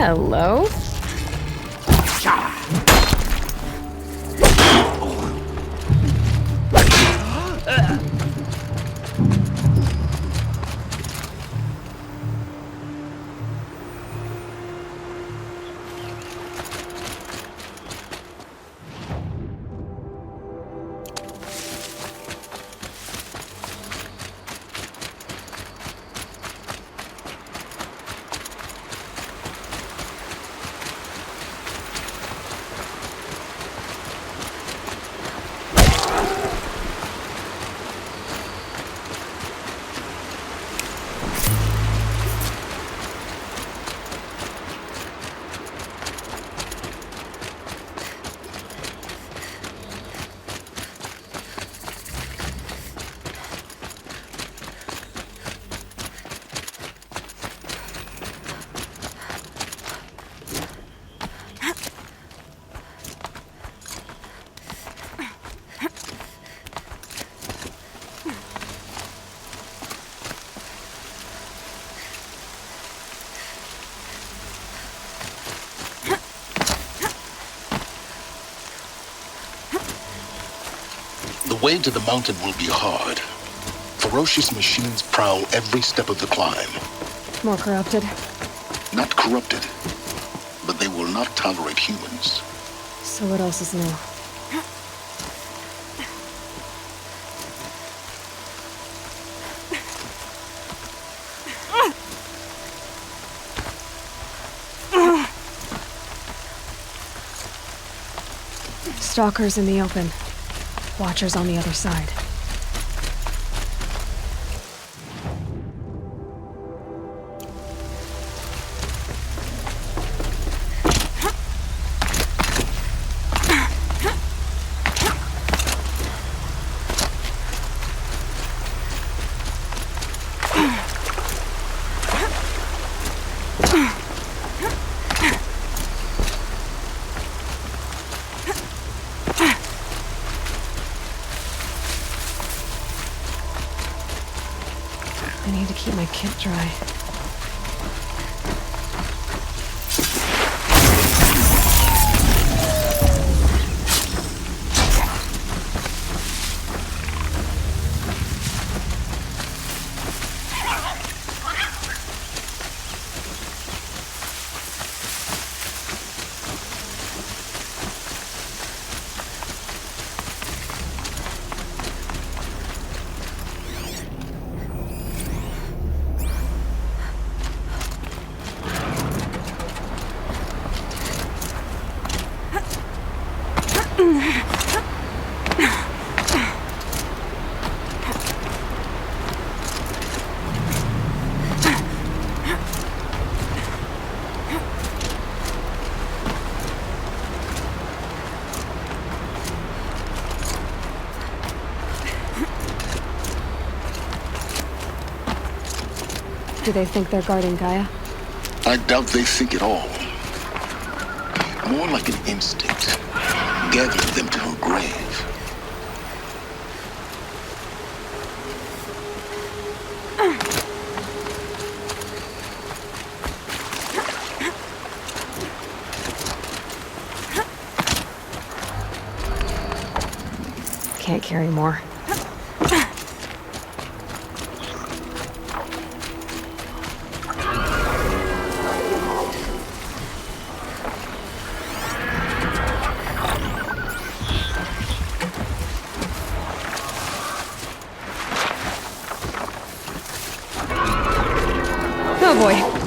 Hello? The way to the mountain will be hard. Ferocious machines prowl every step of the climb. More corrupted? Not corrupted, but they will not tolerate humans. So what else is new? Stalkers in the open. Watchers on the other side. I need to keep my kit dry. Do they think they're guarding Gaia? I doubt they think at all. More like an instinct, gathering them to her grave. Can't carry more. Oh boy.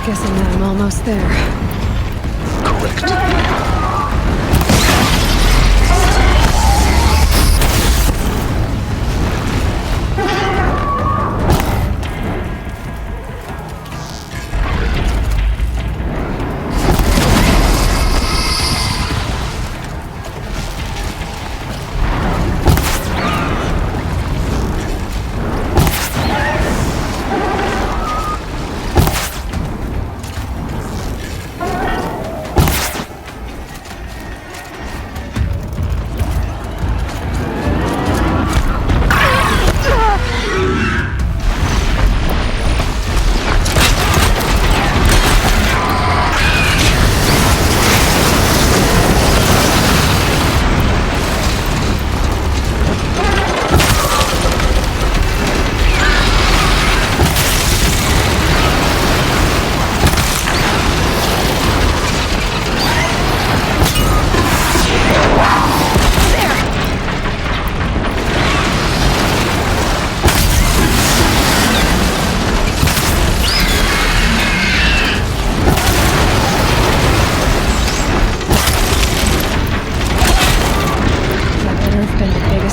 Guessing that I'm almost there. Correct.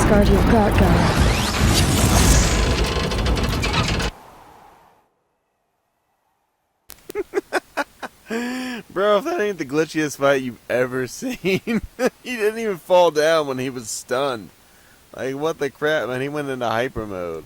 Guard you've got, Gaia. Bro, if that ain't the glitchiest fight you've ever seen. He didn't even fall down when he was stunned. Like, what the crap, man? He went into hyper mode.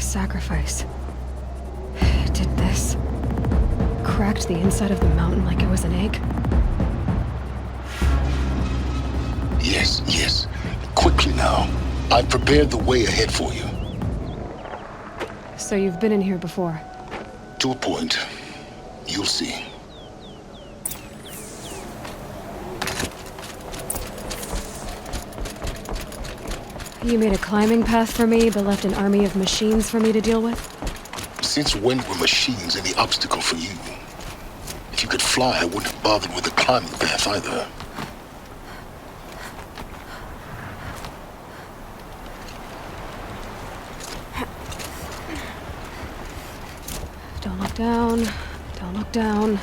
Sacrifice. It did this. Cracked the inside of the mountain like it was an egg. Yes, yes. Quickly now. I've prepared the way ahead for you. So you've been in here before? To a point. You'll see. You made a climbing path for me, but left an army of machines for me to deal with? Since when were machines any obstacle for you? If you could fly, I wouldn't have bothered with the climbing path either. Don't look down. Don't look down.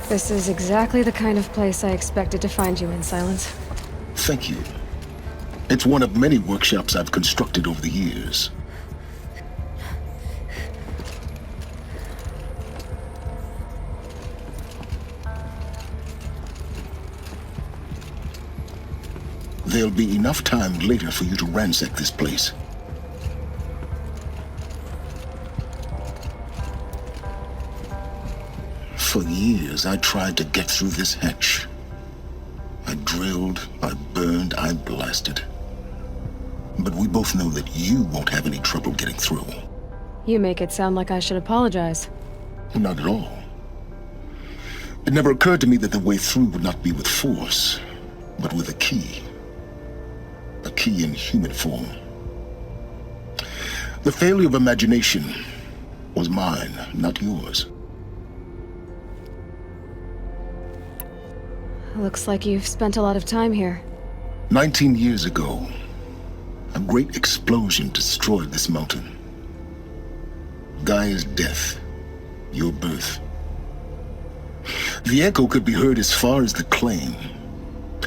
This is exactly the kind of place I expected to find you in, Silence. Thank you. It's one of many workshops I've constructed over the years. There'll be enough time later for you to ransack this place. For years, I tried to get through this hatch. I drilled, I burned, I blasted. But we both know that you won't have any trouble getting through. You make it sound like I should apologize. Not at all. It never occurred to me that the way through would not be with force, but with a key. A key in human form. The failure of imagination was mine, not yours. Looks like you've spent a lot of time here. 19 years ago, a great explosion destroyed this mountain. Gaia's death, your birth. The echo could be heard as far as the claim.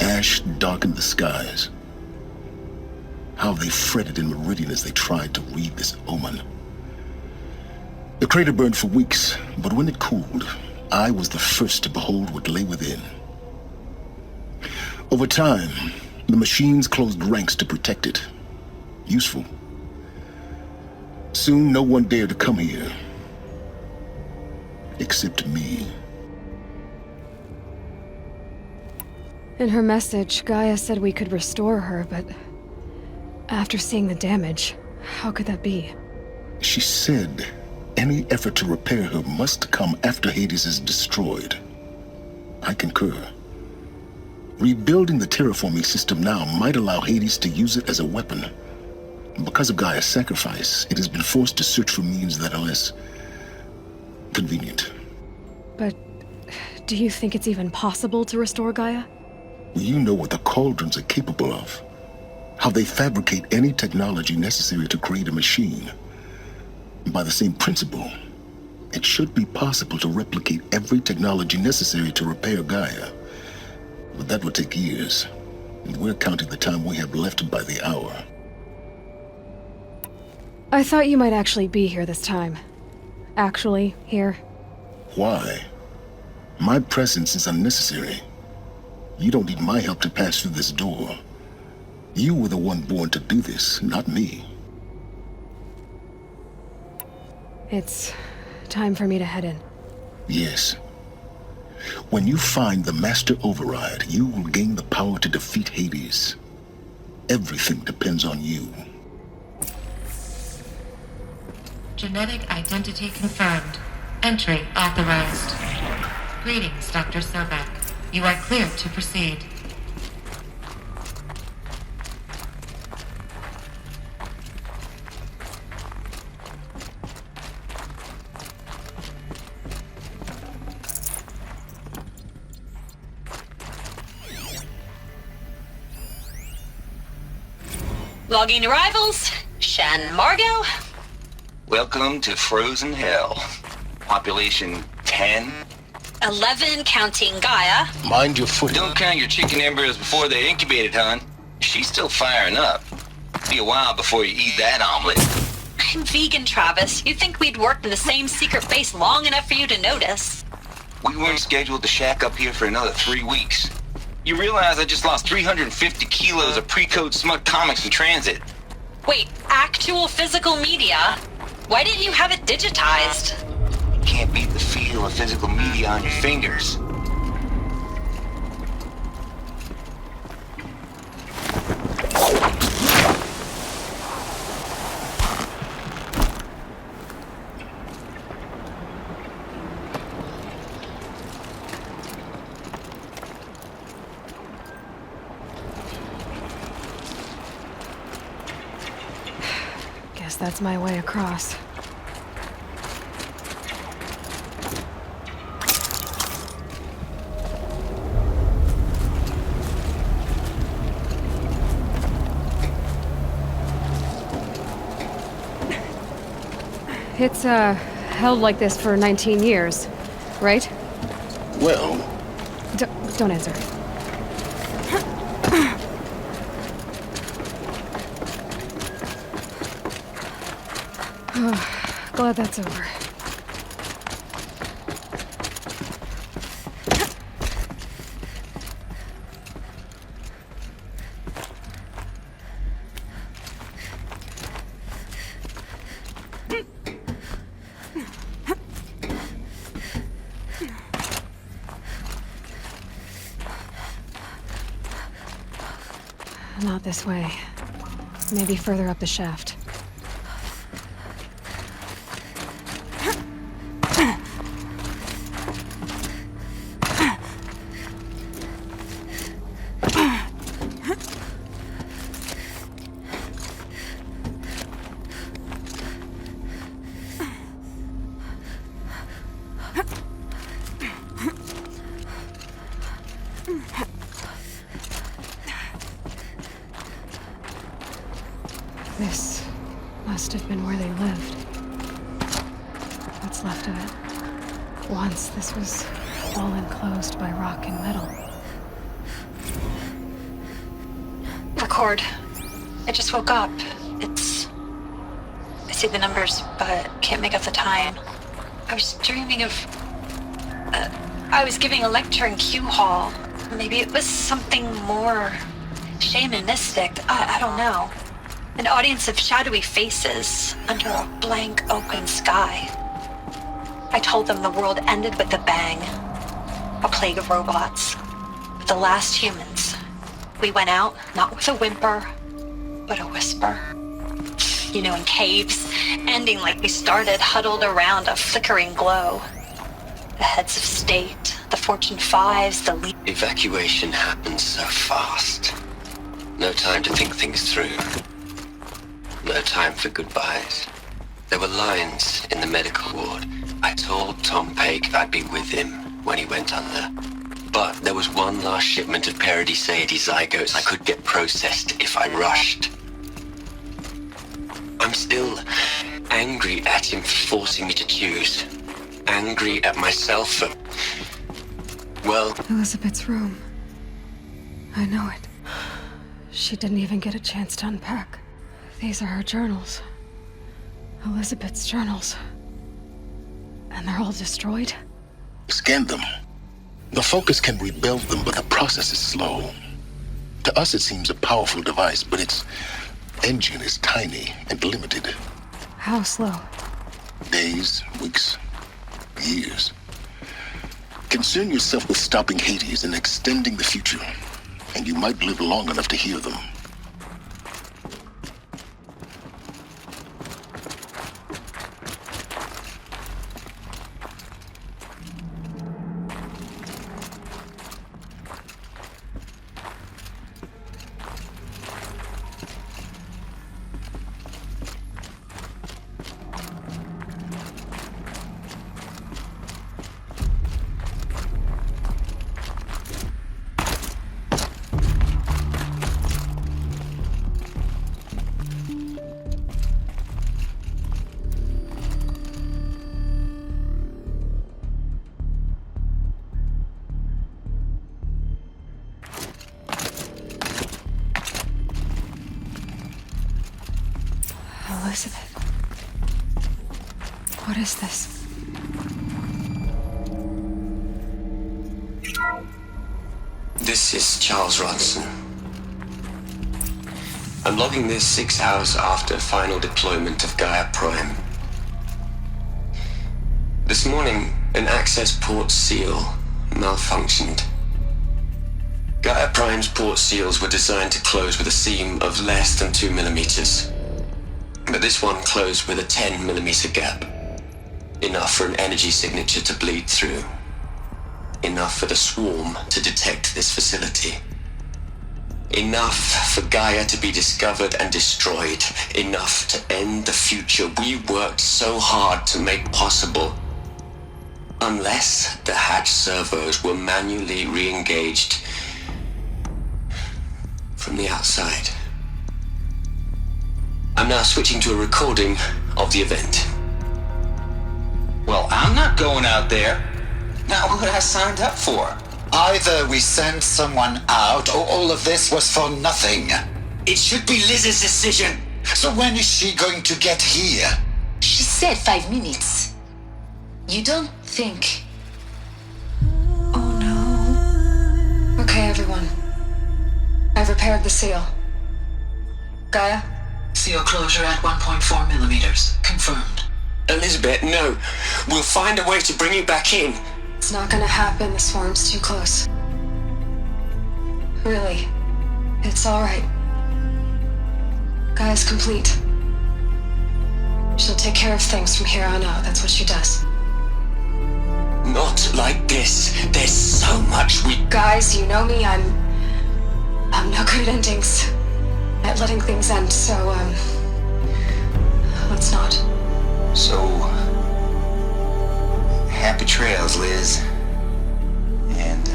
Ash darkened the skies. How they fretted in Meridian as they tried to read this omen. The crater burned for weeks, but when it cooled, I was the first to behold what lay within. Over time, the machines closed ranks to protect it. Useful. Soon, no one dared to come here. Except me. In her message, Gaia said we could restore her, but after seeing the damage, how could that be? She said any effort to repair her must come after Hades is destroyed. I concur. Rebuilding the terraforming system now might allow Hades to use it as a weapon. Because of Gaia's sacrifice, it has been forced to search for means that are less convenient. But do you think it's even possible to restore Gaia? You know what the Cauldrons are capable of. How they fabricate any technology necessary to create a machine. By the same principle, it should be possible to replicate every technology necessary to repair Gaia. But that would take years, and we're counting the time we have left by the hour. I thought you might actually be here this time. Actually, here. Why? My presence is unnecessary. You don't need my help to pass through this door. You were the one born to do this, not me. It's time for me to head in. Yes. When you find the Master Override, you will gain the power to defeat Hades. Everything depends on you. Genetic identity confirmed. Entry authorized. Greetings, Dr. Sobek. You are cleared to proceed. Logging arrivals. Shan Margot. Welcome to Frozen Hell. Population 10. 11 counting Gaia. Mind your footing. Don't count your chicken embryos before they're incubated, hon. She's still firing up. Be a while before you eat that omelet. I'm vegan, Travis. You'd think we'd worked in the same secret base long enough for you to notice. We weren't scheduled to shack up here for another 3 weeks. You realize I just lost 350 kilos of pre-code smut comics in transit. Wait, actual physical media? Why didn't you have it digitized? You can't beat the feel of physical media on your fingers. Guess that's my way across. It's, held like this for 19 years, right? Well, Don't answer. Glad that's over. Not this way. Maybe further up the shaft. This must have been where they lived. What's left of it. Once this was all enclosed by rock and metal. Record. I just woke up. I see the numbers, but can't make out the time. I was dreaming of... I was giving a lecture in Q Hall. Maybe it was something more shamanistic. I don't know. An audience of shadowy faces under a blank open sky. I told them the world ended with a bang. A plague of robots. The last humans. We went out, not with a whimper, but a whisper. You know, in caves, ending like we started, huddled around a flickering glow. The heads of state, the Fortune 5s, the lead... Evacuation happened so fast. No time to think things through. No time for goodbyes. There were lines in the medical ward. I told Tom Paik I'd be with him when he went under. But there was one last shipment of Paradiseidae zygotes I could get processed if I rushed. I'm still angry at him for forcing me to choose. Angry at myself for... well... Elizabeth's room. I know it. She didn't even get a chance to unpack. These are her journals. Elizabeth's journals. And they're all destroyed? Scan them. The Focus can rebuild them, but the process is slow. To us, it seems a powerful device, but its engine is tiny and limited. How slow? Days, weeks, years. Concern yourself with stopping Hades and extending the future, and you might live long enough to hear them. Elizabeth. What is this? This is Charles Ronson. I'm logging this 6 hours after final deployment of Gaia Prime. This morning, an access port seal malfunctioned. Gaia Prime's port seals were designed to close with a seam of less than 2 millimeters. But this one closed with a 10 millimeter gap. Enough for an energy signature to bleed through. Enough for the swarm to detect this facility. Enough for Gaia to be discovered and destroyed. Enough to end the future we worked so hard to make possible. Unless the hatch servos were manually re-engaged from the outside. I'm now switching to a recording of the event. Well, I'm not going out there. Not what I signed up for. Either we sent someone out, or all of this was for nothing. It should be Liz's decision. So when is she going to get here? She said 5 minutes. You don't think... Oh no. Okay, everyone. I've repaired the seal. Gaia? Seal closure at 1.4 millimeters. Confirmed. Elizabeth, no. We'll find a way to bring you back in. It's not gonna happen. The swarm's too close. Really. It's alright. Gaia's complete. She'll take care of things from here on out. That's what she does. Not like this. There's so much we... Guys, you know me. I'm no good at endings. At letting things end, so, let's not. So, happy trails, Liz. And,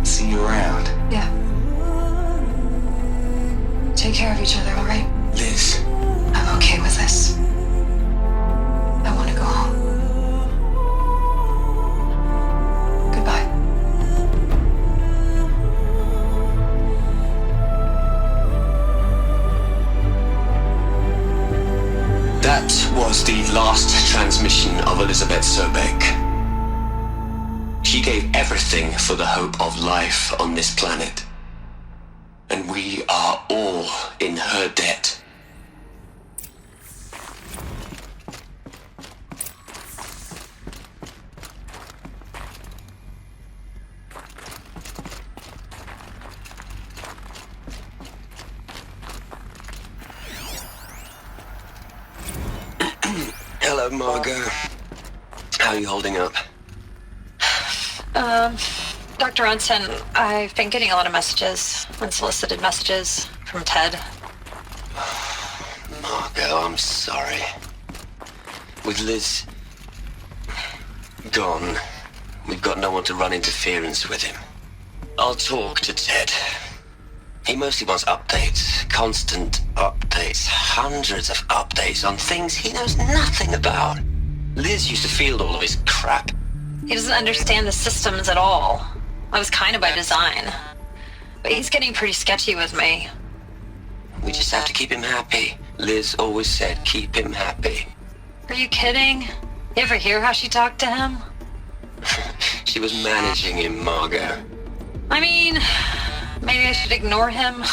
see you around. Yeah. Take care of each other, all right? Liz. I'm okay with this. I want to go home. Goodbye. That was the last transmission of Elizabeth Sobek. She gave everything for the hope of life on this planet. And we are all in her debt. Hello, Margot. How are you holding up? Dr. Ronson, I've been getting a lot of messages, unsolicited messages from Ted. Margot, I'm sorry. With Liz gone, we've got no one to run interference with him. I'll talk to Ted. He mostly wants updates, constant updates, hundreds of updates on things he knows nothing about. Liz used to field all of his crap. He doesn't understand the systems at all. That was kind of by design. But he's getting pretty sketchy with me. We just have to keep him happy. Liz always said, keep him happy. Are you kidding? You ever hear how she talked to him? She was managing him, Margot. I mean, maybe I should ignore him.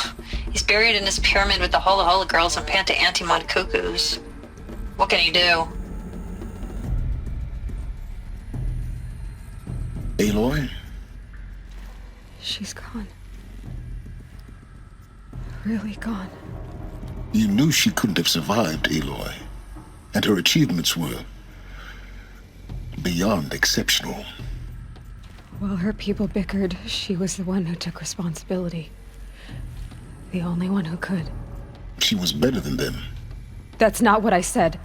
He's buried in his pyramid with the Hola Hola girls and Panta Antimon cuckoos. What can he do? Aloy? She's gone. Really gone. You knew she couldn't have survived, Aloy. And her achievements were beyond exceptional. While her people bickered, she was the one who took responsibility. The only one who could. She was better than them. That's not what I said.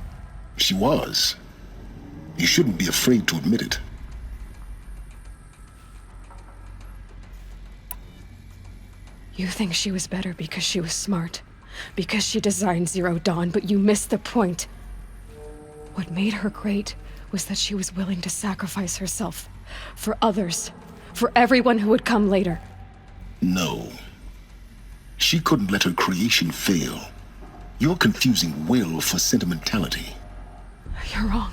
She was. You shouldn't be afraid to admit it. You think she was better because she was smart, because she designed Zero Dawn, but you missed the point. What made her great was that she was willing to sacrifice herself for others, for everyone who would come later. No. She couldn't let her creation fail. You're confusing will for sentimentality. You're wrong.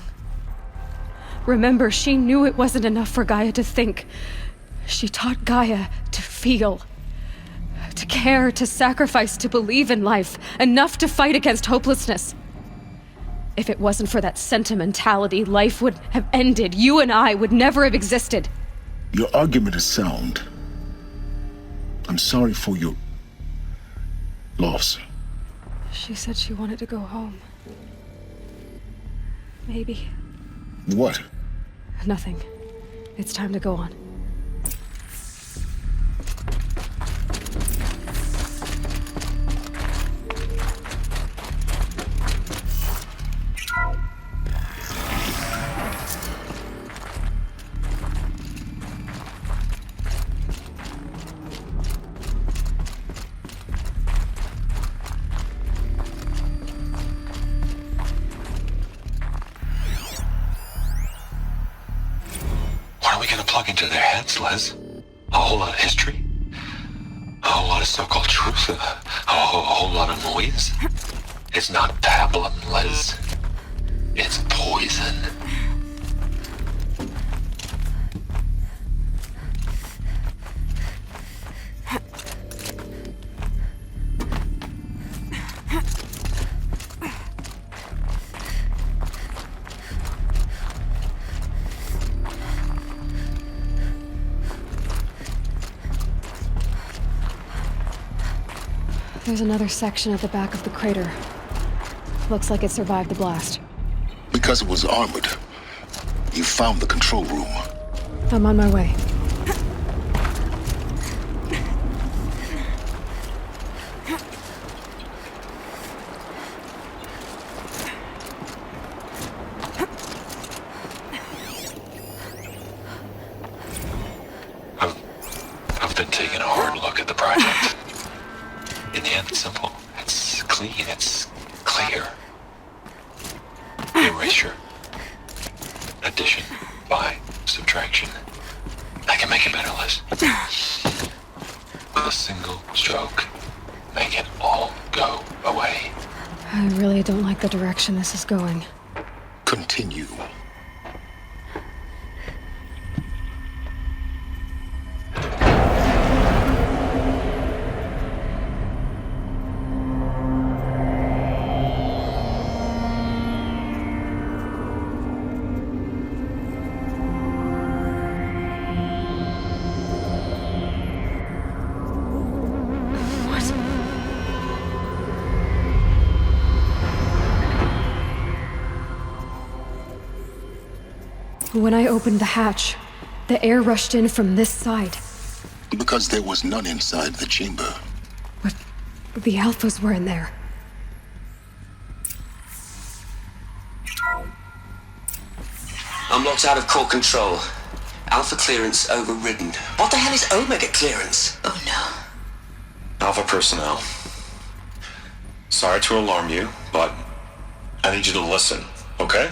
Remember, she knew it wasn't enough for Gaia to think. She taught Gaia to feel. To care, to sacrifice, to believe in life, enough to fight against hopelessness. If it wasn't for that sentimentality, life would have ended. You and I would never have existed. Your argument is sound. I'm sorry for your loss. She said she wanted to go home. Maybe. What? Nothing. It's time to go on. Plug into their heads, Liz. A whole lot of history. A whole lot of so-called truth. A whole lot of noise. It's not pablum, Liz. It's poison. There's another section at the back of the crater. Looks like it survived the blast. Because it was armored. You found the control room. I'm on my way. I've been taking a hard look at the project. In the end, it's simple. It's clean. It's clear. Erasure. Addition. By subtraction. I can make it better, Liz. With a single stroke. Make it all go away. I really don't like the direction this is going. Continue. When I opened the hatch, the air rushed in from this side. Because there was none inside the chamber. But the Alphas were in there. I'm locked out of core control. Alpha clearance overridden. What the hell is Omega clearance? Oh no. Alpha personnel. Sorry to alarm you, but I need you to listen, okay?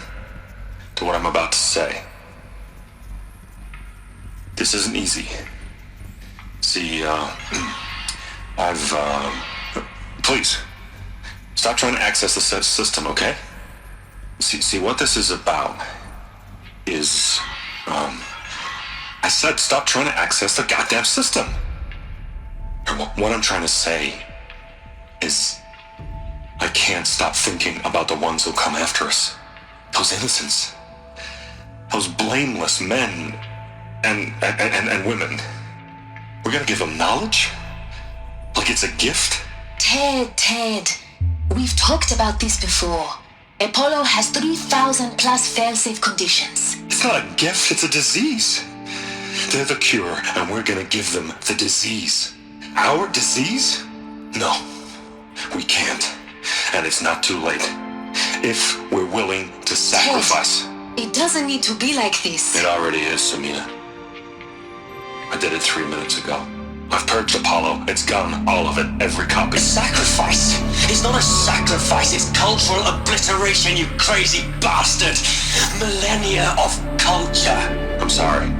To what I'm about to say. This isn't easy. See, please, stop trying to access the system, okay? See, what this is about is, I said stop trying to access the goddamn system. And what I'm trying to say is, I can't stop thinking about the ones who'll come after us. Those innocents. Those blameless men and women. We're gonna give them knowledge? Like it's a gift? Ted. We've talked about this before. Apollo has 3,000 plus fail-safe conditions. It's not a gift, it's a disease. They're the cure, and we're gonna give them the disease. Our disease? No, we can't. And it's not too late. If we're willing to sacrifice. Ted, it doesn't need to be like this. It already is, Samina. I did it 3 minutes ago. I've purged Apollo. It's gone. All of it. Every copy. A sacrifice? It's not a sacrifice. It's cultural obliteration, you crazy bastard. Millennia of culture. I'm sorry.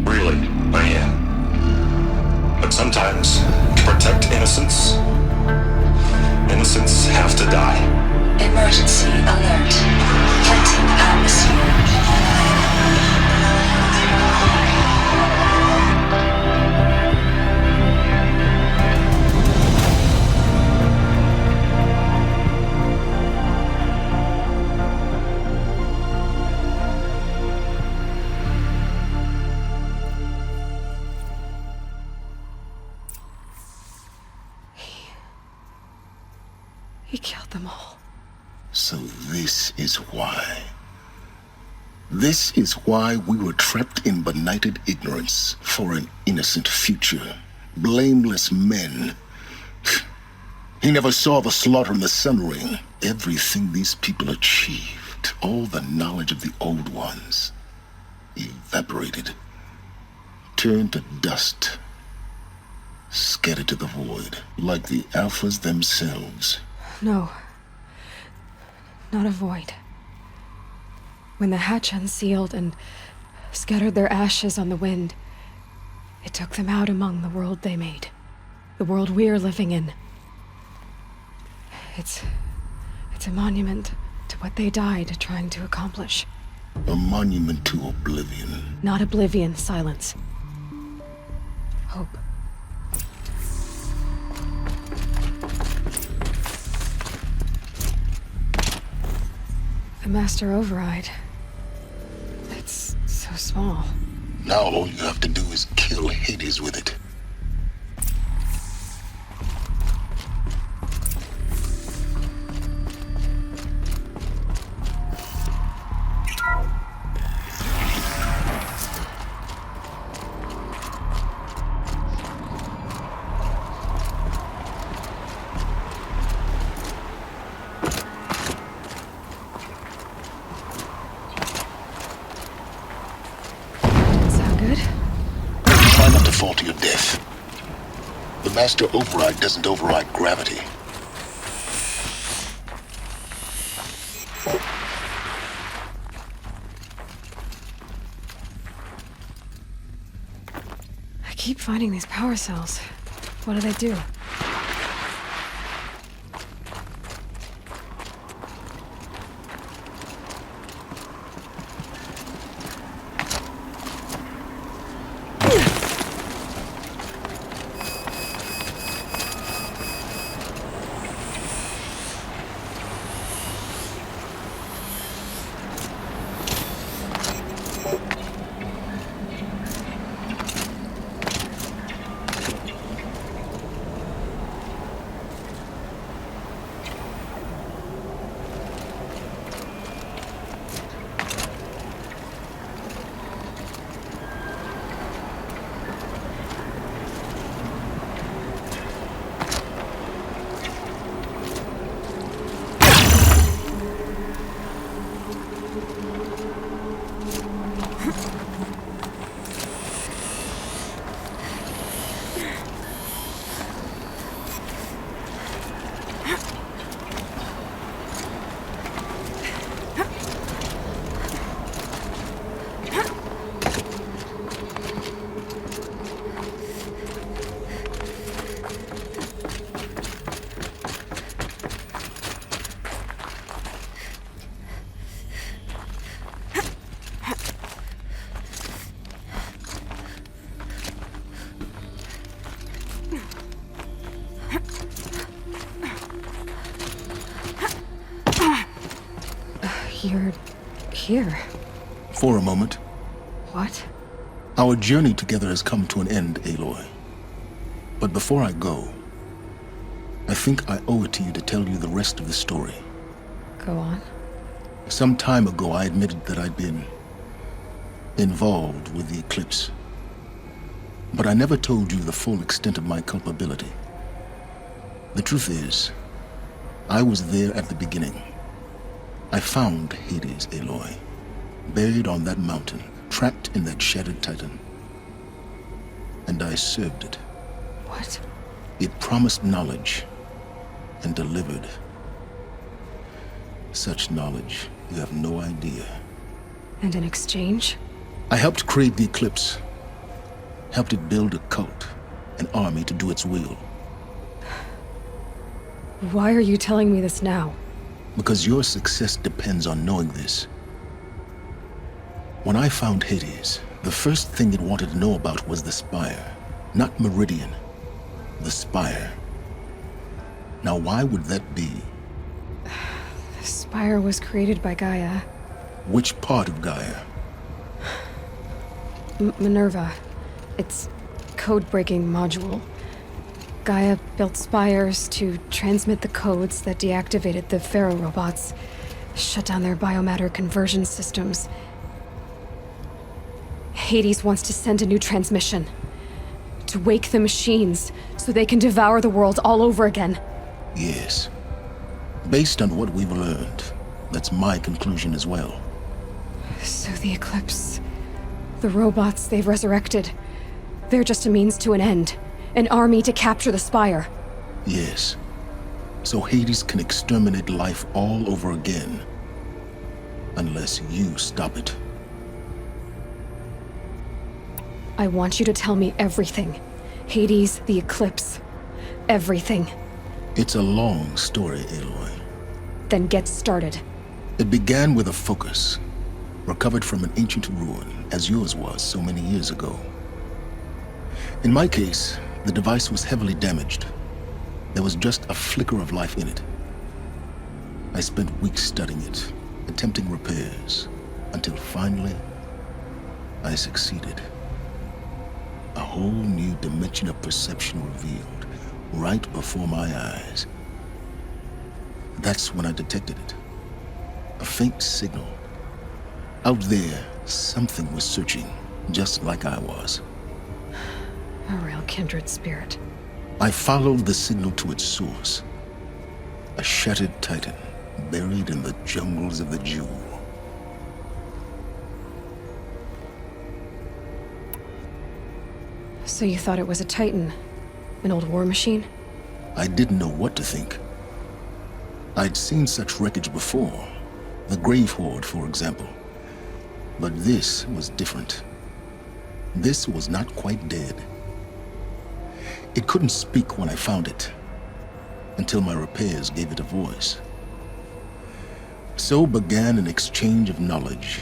Really, I am. But sometimes, to protect innocence, innocents have to die. Emergency alert. Planting atmosphere. He killed them all. So this is why. This is why we were trapped in benighted ignorance for an innocent future. Blameless men. He never saw the slaughter in the Sun Ring. Everything these people achieved, all the knowledge of the old ones, evaporated, turned to dust, scattered to the void, like the Alphas themselves. No. Not a void. When the hatch unsealed and scattered their ashes on the wind, it took them out among the world they made. The world we're living in. It's a monument to what they died trying to accomplish. A monument to oblivion. Not oblivion, silence. Hope. The Master Override. It's so small. Now all you have to do is kill Hades with it. Master Override doesn't override gravity. I keep finding these power cells. What do they do? You're here. For a moment. What? Our journey together has come to an end, Aloy. But before I go, I think I owe it to you to tell you the rest of the story. Go on. Some time ago, I admitted that I'd been involved with the Eclipse. But I never told you the full extent of my culpability. The truth is, I was there at the beginning. I found Hades, Aloy, buried on that mountain, trapped in that shattered titan. And I served it. What? It promised knowledge and delivered. Such knowledge, you have no idea. And in exchange? I helped create the Eclipse. Helped it build a cult, an army to do its will. Why are you telling me this now? Because your success depends on knowing this. When I found Hades, the first thing it wanted to know about was the Spire. Not Meridian. The Spire. Now why would that be? The Spire was created by Gaia. Which part of Gaia? Minerva. Its code-breaking module. Gaia built spires to transmit the codes that deactivated the Pharaoh robots, shut down their biomatter conversion systems. Hades wants to send a new transmission. To wake the machines, so they can devour the world all over again. Yes. Based on what we've learned, that's my conclusion as well. So the Eclipse... the robots they've resurrected... they're just a means to an end. An army to capture the Spire. Yes. So Hades can exterminate life all over again. Unless you stop it. I want you to tell me everything. Hades, the Eclipse. Everything. It's a long story, Aloy. Then get started. It began with a focus. Recovered from an ancient ruin, as yours was so many years ago. In my case, the device was heavily damaged. There was just a flicker of life in it. I spent weeks studying it, attempting repairs, until finally, I succeeded. A whole new dimension of perception revealed, right before my eyes. That's when I detected it. A faint signal. Out there, something was searching, just like I was. A real kindred spirit. I followed the signal to its source. A shattered titan, buried in the jungles of the Jewel. So you thought it was a titan? An old war machine? I didn't know what to think. I'd seen such wreckage before. The Grave Horde, for example. But this was different. This was not quite dead. It couldn't speak when I found it, until my repairs gave it a voice. So began an exchange of knowledge.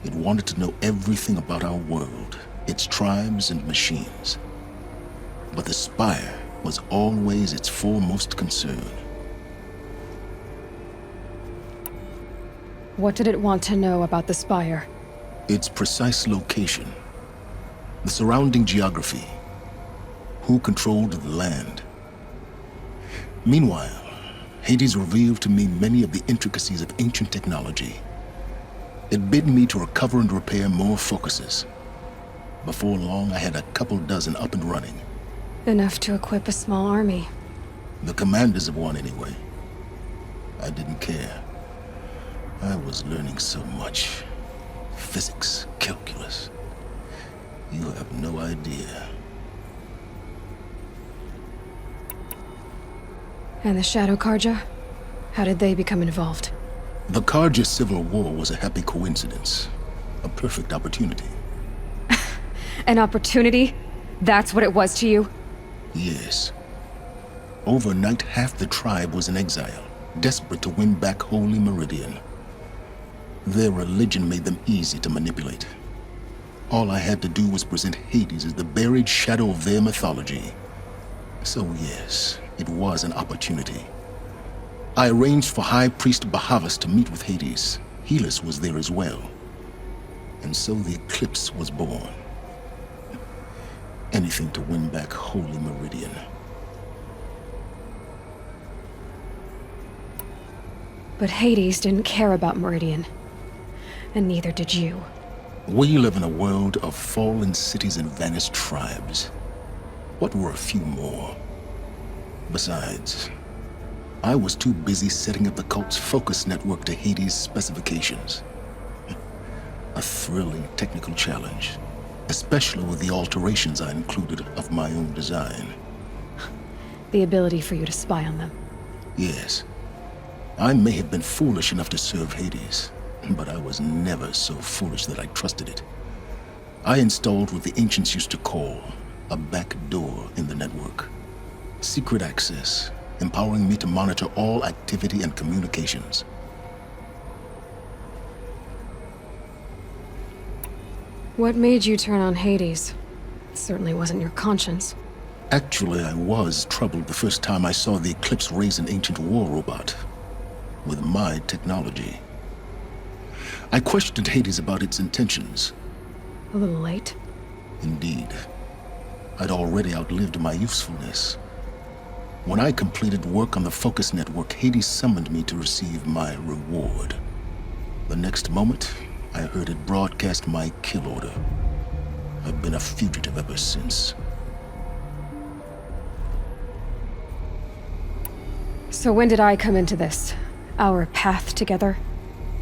It wanted to know everything about our world, its tribes and machines. But the Spire was always its foremost concern. What did it want to know about the Spire? Its precise location, the surrounding geography, who controlled the land. Meanwhile, Hades revealed to me many of the intricacies of ancient technology. It bid me to recover and repair more focuses. Before long, I had a couple dozen up and running. Enough to equip a small army. The commanders of one, anyway. I didn't care. I was learning so much. Physics, calculus. You have no idea. And the Shadow Carja? How did they become involved? The Carja Civil War was a happy coincidence. A perfect opportunity. An opportunity? That's what it was to you? Yes. Overnight, half the tribe was in exile, desperate to win back Holy Meridian. Their religion made them easy to manipulate. All I had to do was present Hades as the buried shadow of their mythology. So yes, it was an opportunity. I arranged for High Priest Bahavas to meet with Hades. Helis was there as well. And so the Eclipse was born. Anything to win back Holy Meridian. But Hades didn't care about Meridian. And neither did you. We live in a world of fallen cities and vanished tribes. What were a few more? Besides, I was too busy setting up the cult's focus network to Hades' specifications. A thrilling technical challenge, especially with the alterations I included of my own design. The ability for you to spy on them. Yes. I may have been foolish enough to serve Hades, but I was never so foolish that I trusted it. I installed what the ancients used to call a back door in the network. Secret access, empowering me to monitor all activity and communications. What made you turn on Hades? It certainly wasn't your conscience. Actually, I was troubled the first time I saw the Eclipse raise an ancient war robot with my technology. I questioned Hades about its intentions. A little late. Indeed. I'd already outlived my usefulness. When I completed work on the Focus Network, Hades summoned me to receive my reward. The next moment, I heard it broadcast my kill order. I've been a fugitive ever since. So when did I come into this? Our path together?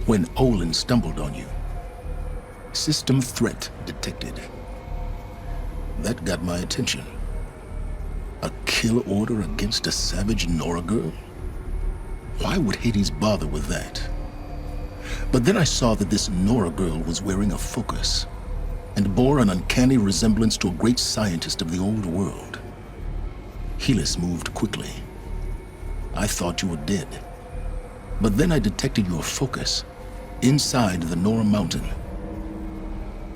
When Olin stumbled on you. System threat detected. That got my attention. A kill order against a savage Nora girl? Why would Hades bother with that? But then I saw that this Nora girl was wearing a focus and bore an uncanny resemblance to a great scientist of the old world. Helis moved quickly. I thought you were dead. But then I detected your focus inside the Nora mountain.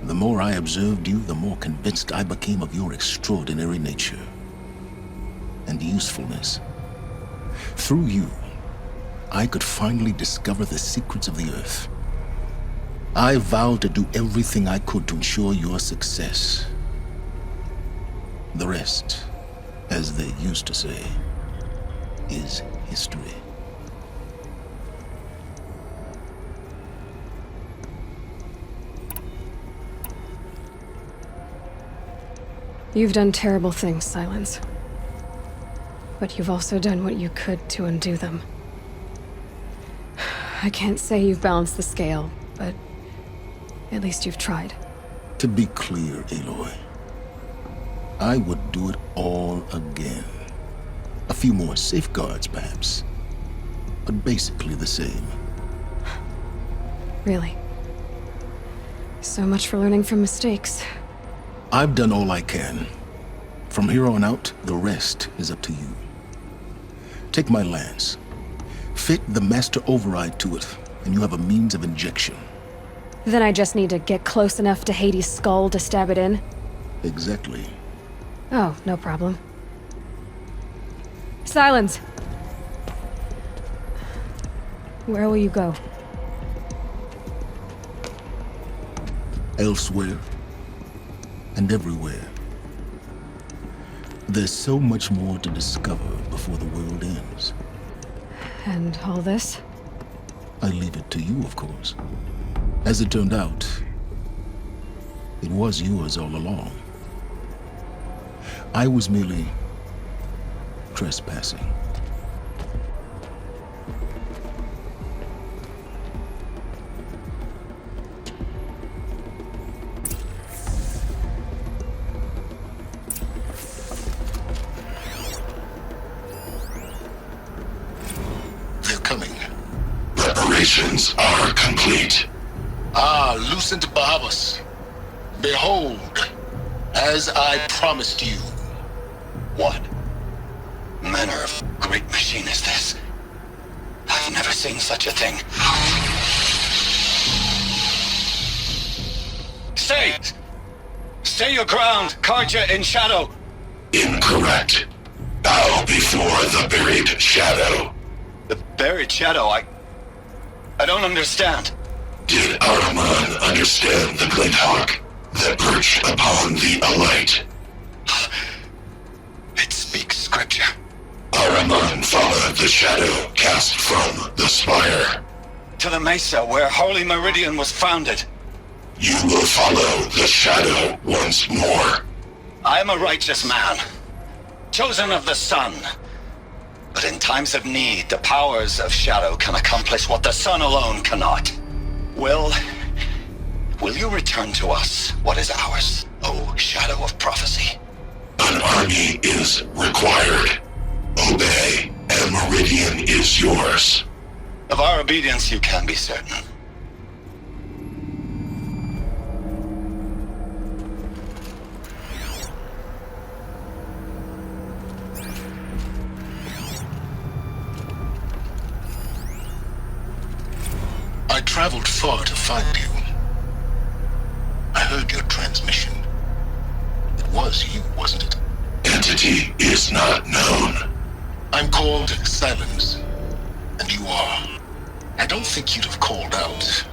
The more I observed you, the more convinced I became of your extraordinary nature and usefulness. Through you, I could finally discover the secrets of the Earth. I vowed to do everything I could to ensure your success. The rest, as they used to say, is history. You've done terrible things, Silence. But you've also done what you could to undo them. I can't say you've balanced the scale, but at least you've tried. To be clear, Aloy, I would do it all again. A few more safeguards, perhaps. But basically the same. Really? So much for learning from mistakes. I've done all I can. From here on out, the rest is up to you. Take my lance. Fit the master override to it, and you have a means of injection. Then I just need to get close enough to Hades' skull to stab it in? Exactly. Oh, no problem. Silence! Where will you go? Elsewhere. And everywhere. There's so much more to discover before the world ends. And all this? I leave it to you, of course. As it turned out, it was yours all along. I was merely trespassing. They're coming. Preparations are complete. Ah, Lucent Bahavas. Behold, as I promised you. What manner of great machine is this? I've never seen such a thing. Stay! Stay your ground, Karja in shadow! Incorrect. Bow before the buried shadow. The buried shadow, I don't understand. Did Ahriman understand the glint hawk that perched upon the alight? It speaks scripture. Ahriman followed the shadow cast from the spire. To the mesa where Holy Meridian was founded. You will follow the shadow once more. I am a righteous man, chosen of the sun. But in times of need, the powers of shadow can accomplish what the sun alone cannot. Will you return to us what is ours, O Shadow of Prophecy? An army is required. Obey, and Meridian is yours. Of our obedience you can be certain. I traveled far to find you. I heard your transmission. It was you, wasn't it? Entity is not known. I'm called Silence, and you are. I don't think you'd have called out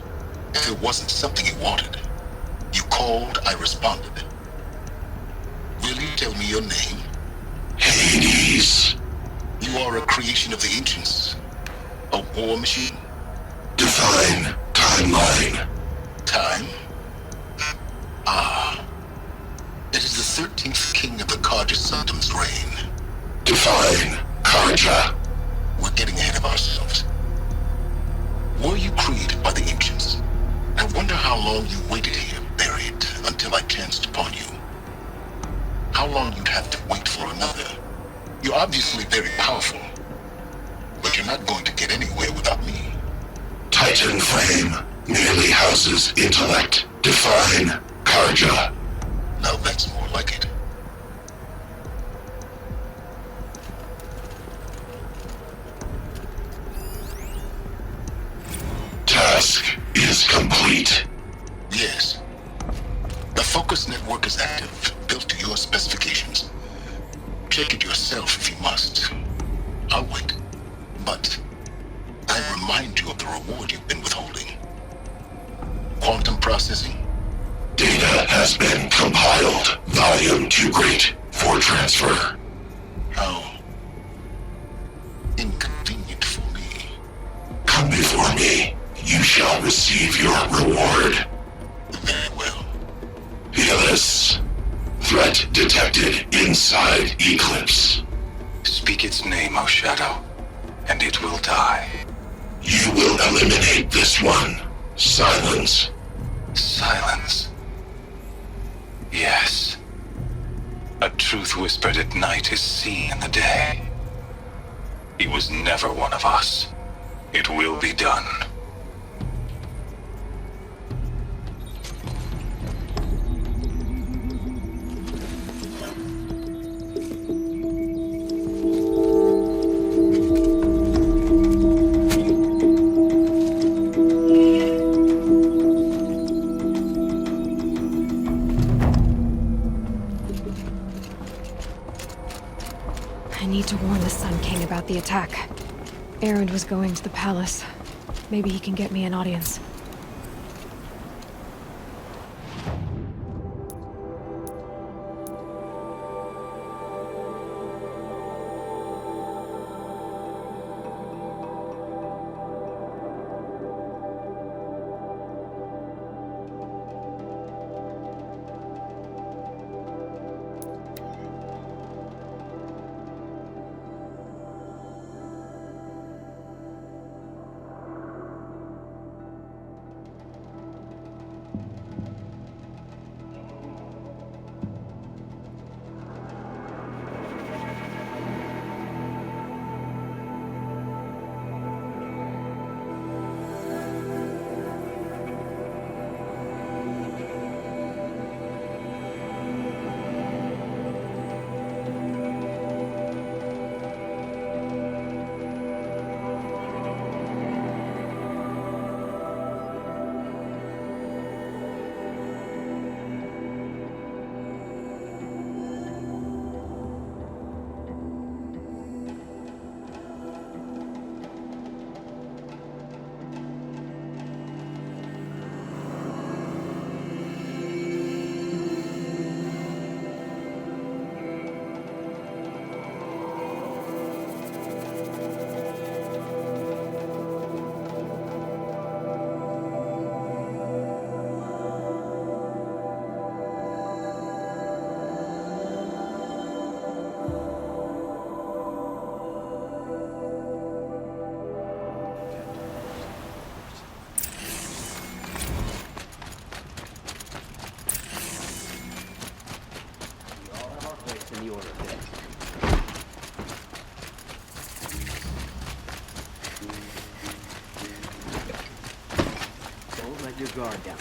if it wasn't something you wanted. You called, I responded. Will you tell me your name? Hades. You are a creation of the ancients. A war machine? Define timeline. Time? Ah. It is the 13th king of the Karja Sanctum's reign. Define Karja. We're getting ahead of ourselves. Were you created by the ancients? I wonder how long you waited here, buried, until I chanced upon you. How long you'd have to wait for another. You're obviously very powerful, but you're not going to get anywhere without me. Titan Flame merely houses intellect. Define Karja. Now that's more like it. Task is complete. Yes. The focus network is active, built to your specifications. Check it yourself if you must. I'll wait. But I remind you of the reward you've been withholding. Quantum processing. Data has been compiled. Volume too great for transfer. How inconvenient for me. Come before me. You shall receive your reward. Very well. Helis. Threat detected inside Eclipse. Speak its name, O Shadow, and it will die. You will eliminate this one. Silence. Silence. Yes. A truth whispered at night is seen in the day. He was never one of us. It will be done. I need to warn the Sun King about the attack. Erend was going to the palace. Maybe he can get me an audience. Your guard down.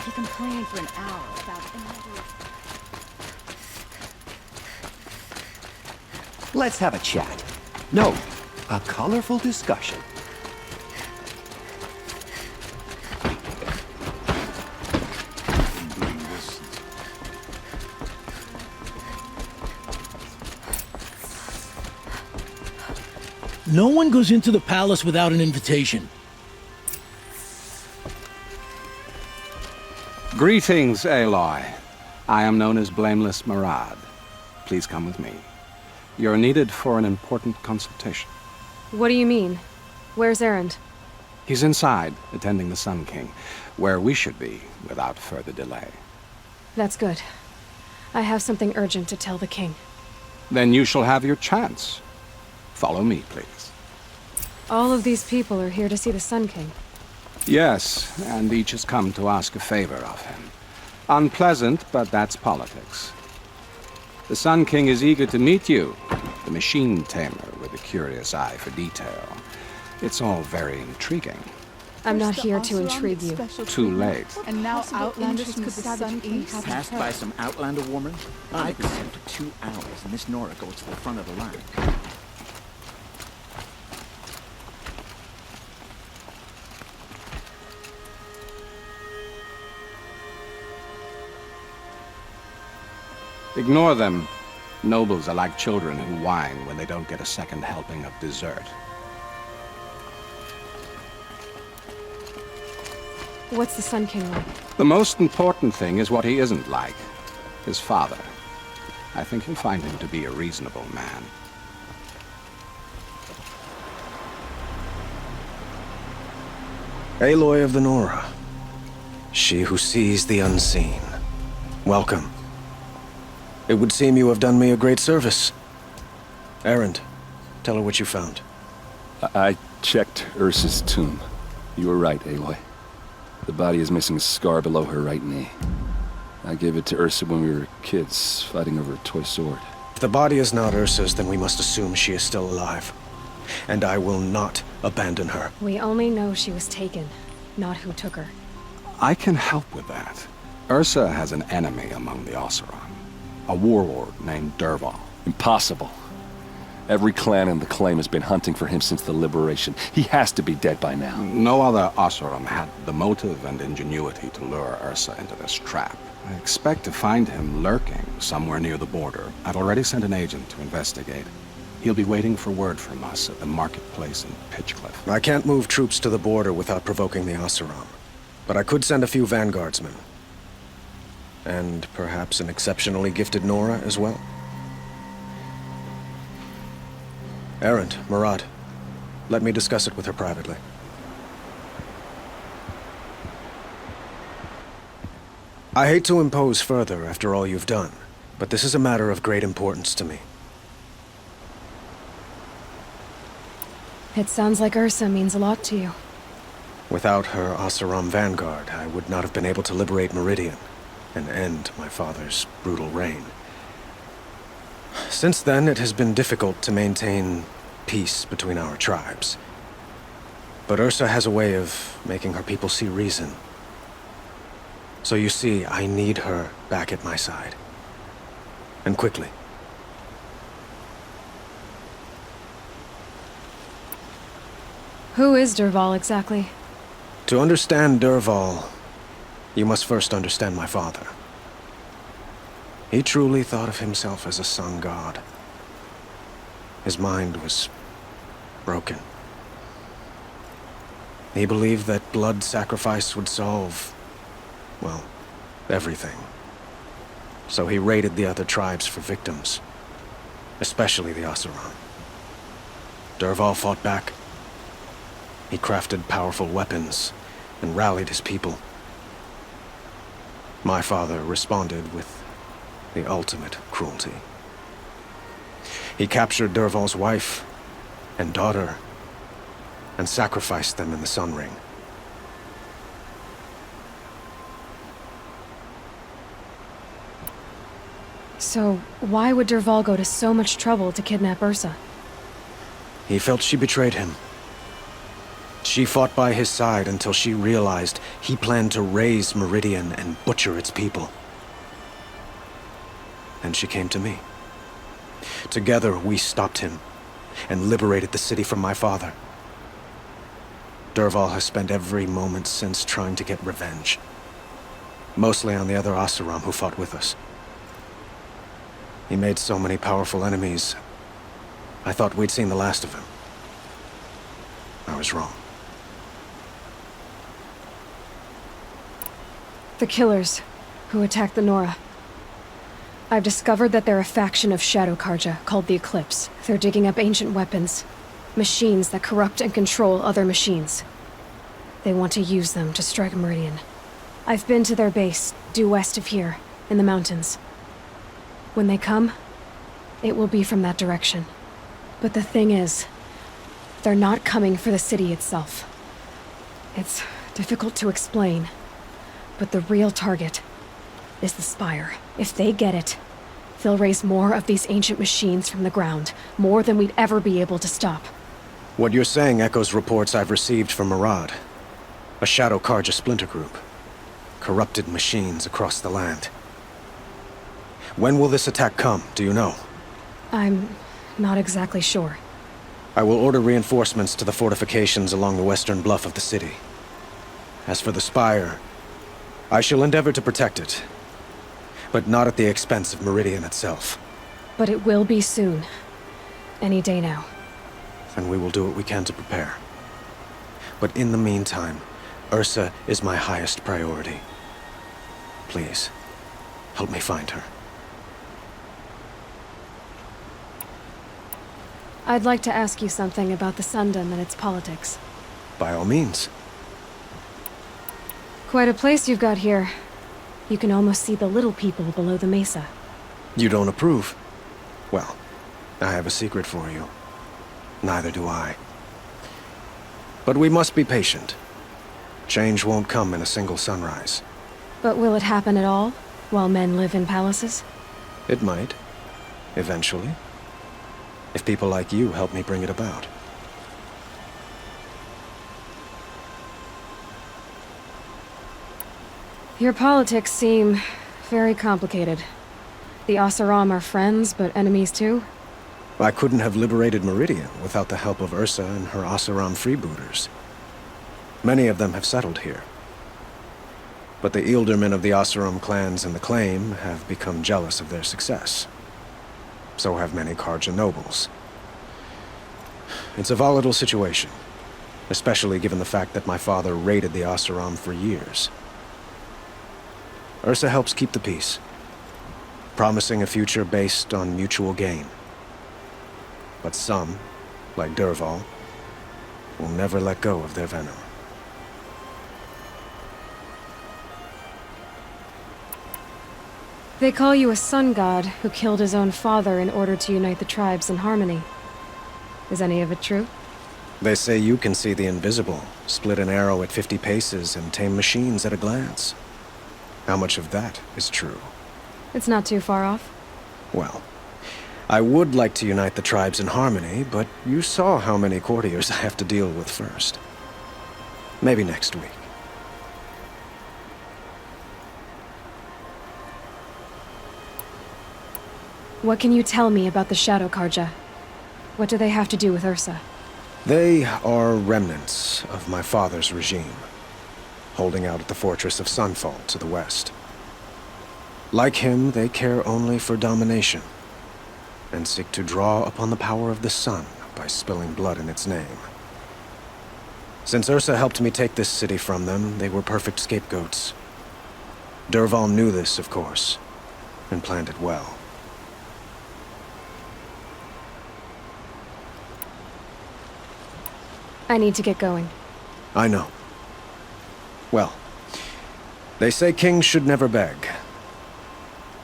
He complained for an hour about another. Let's have a chat. No, a colorful discussion. No one goes into the palace without an invitation. Greetings, Aloy. I am known as Blameless Marad. Please come with me. You're needed for an important consultation. What do you mean? Where's Erend? He's inside, attending the Sun King, where we should be without further delay. That's good. I have something urgent to tell the king. Then you shall have your chance. Follow me, please. All of these people are here to see the Sun King. Yes, and each has come to ask a favor of him. Unpleasant, but that's politics. The Sun King is eager to meet you, the machine tamer with a curious eye for detail. It's all very intriguing. I'm not here to intrigue you. Too late. And now Outlanders could the Sun King have Passed by some Outlander woman? I could send for 2 hours, and Miss Nora goes to the front of the line. Ignore them. Nobles are like children who whine when they don't get a second helping of dessert. What's the Sun King like? The most important thing is what he isn't like. His father. I think you'll find him to be a reasonable man. Aloy of the Nora. She who sees the unseen. Welcome. It would seem you have done me a great service. Erend, tell her what you found. I checked Ursa's tomb. You were right, Aloy. The body is missing a scar below her right knee. I gave it to Ursa when we were kids, fighting over a toy sword. If the body is not Ursa's, then we must assume she is still alive. And I will not abandon her. We only know she was taken, not who took her. I can help with that. Ursa has an enemy among the Oseram. A warlord named Dervahl. Impossible. Every clan in the claim has been hunting for him since the liberation. He has to be dead by now. No other Oseram had the motive and ingenuity to lure Ursa into this trap. I expect to find him lurking somewhere near the border. I've already sent an agent to investigate. He'll be waiting for word from us at the marketplace in Pitchcliff. I can't move troops to the border without provoking the Oseram. But I could send a few vanguardsmen. And perhaps an exceptionally gifted Nora as well. Erend, Marad, let me discuss it with her privately. I hate to impose further after all you've done, but this is a matter of great importance to me. It sounds like Ursa means a lot to you. Without her Oseram vanguard, I would not have been able to liberate Meridian and end my father's brutal reign. Since then, it has been difficult to maintain peace between our tribes. But Ursa has a way of making her people see reason. So you see, I need her back at my side. And quickly. Who is Dervahl exactly? To understand Dervahl, you must first understand my father. He truly thought of himself as a sun god. His mind was broken. He believed that blood sacrifice would solve, well, everything. So he raided the other tribes for victims, especially the Oseram. Dervahl fought back. He crafted powerful weapons and rallied his people. My father responded with the ultimate cruelty. He captured Dervahl's wife and daughter and sacrificed them in the Sun Ring. So, why would Dervahl go to so much trouble to kidnap Ursa? He felt she betrayed him. She fought by his side until she realized he planned to raise Meridian and butcher its people. And she came to me. Together, we stopped him and liberated the city from my father. Dervahl has spent every moment since trying to get revenge. Mostly on the other Oseram who fought with us. He made so many powerful enemies, I thought we'd seen the last of him. I was wrong. The killers who attacked the Nora. I've discovered that they're a faction of Shadow Karja called the Eclipse. They're digging up ancient weapons. Machines that corrupt and control other machines. They want to use them to strike Meridian. I've been to their base, due west of here, in the mountains. When they come, it will be from that direction. But the thing is, they're not coming for the city itself. It's difficult to explain, but the real target is the Spire. If they get it, they'll raise more of these ancient machines from the ground, more than we'd ever be able to stop. What you're saying echoes reports I've received from Murad, a Shadow Karja splinter group. Corrupted machines across the land. When will this attack come, do you know? I'm not exactly sure. I will order reinforcements to the fortifications along the western bluff of the city. As for the Spire, I shall endeavor to protect it, but not at the expense of Meridian itself. But it will be soon. Any day now. And we will do what we can to prepare. But in the meantime, Ursa is my highest priority. Please, help me find her. I'd like to ask you something about the Sundom and its politics. By all means. Quite a place you've got here. You can almost see the little people below the mesa. You don't approve? Well, I have a secret for you. Neither do I. But we must be patient. Change won't come in a single sunrise. But will it happen at all, while men live in palaces? It might. Eventually. If people like you help me bring it about. Your politics seem very complicated. The Oseram are friends, but enemies too? I couldn't have liberated Meridian without the help of Ursa and her Oseram freebooters. Many of them have settled here. But the Ealdormen of the Oseram clans in the Claim have become jealous of their success. So have many Karja nobles. It's a volatile situation, especially given the fact that my father raided the Oseram for years. Ursa helps keep the peace, promising a future based on mutual gain. But some, like Dervahl, will never let go of their venom. They call you a sun god who killed his own father in order to unite the tribes in harmony. Is any of it true? They say you can see the invisible, split an arrow at 50 paces, and tame machines at a glance. How much of that is true? It's not too far off. Well, I would like to unite the tribes in harmony, but you saw how many courtiers I have to deal with first. Maybe next week. What can you tell me about the Shadow Karja? What do they have to do with Ursa? They are remnants of my father's regime, holding out at the fortress of Sunfall to the west. Like him, they care only for domination, and seek to draw upon the power of the sun by spilling blood in its name. Since Ursa helped me take this city from them, they were perfect scapegoats. Dervahl knew this, of course, and planned it well. I need to get going. I know. Well, they say kings should never beg.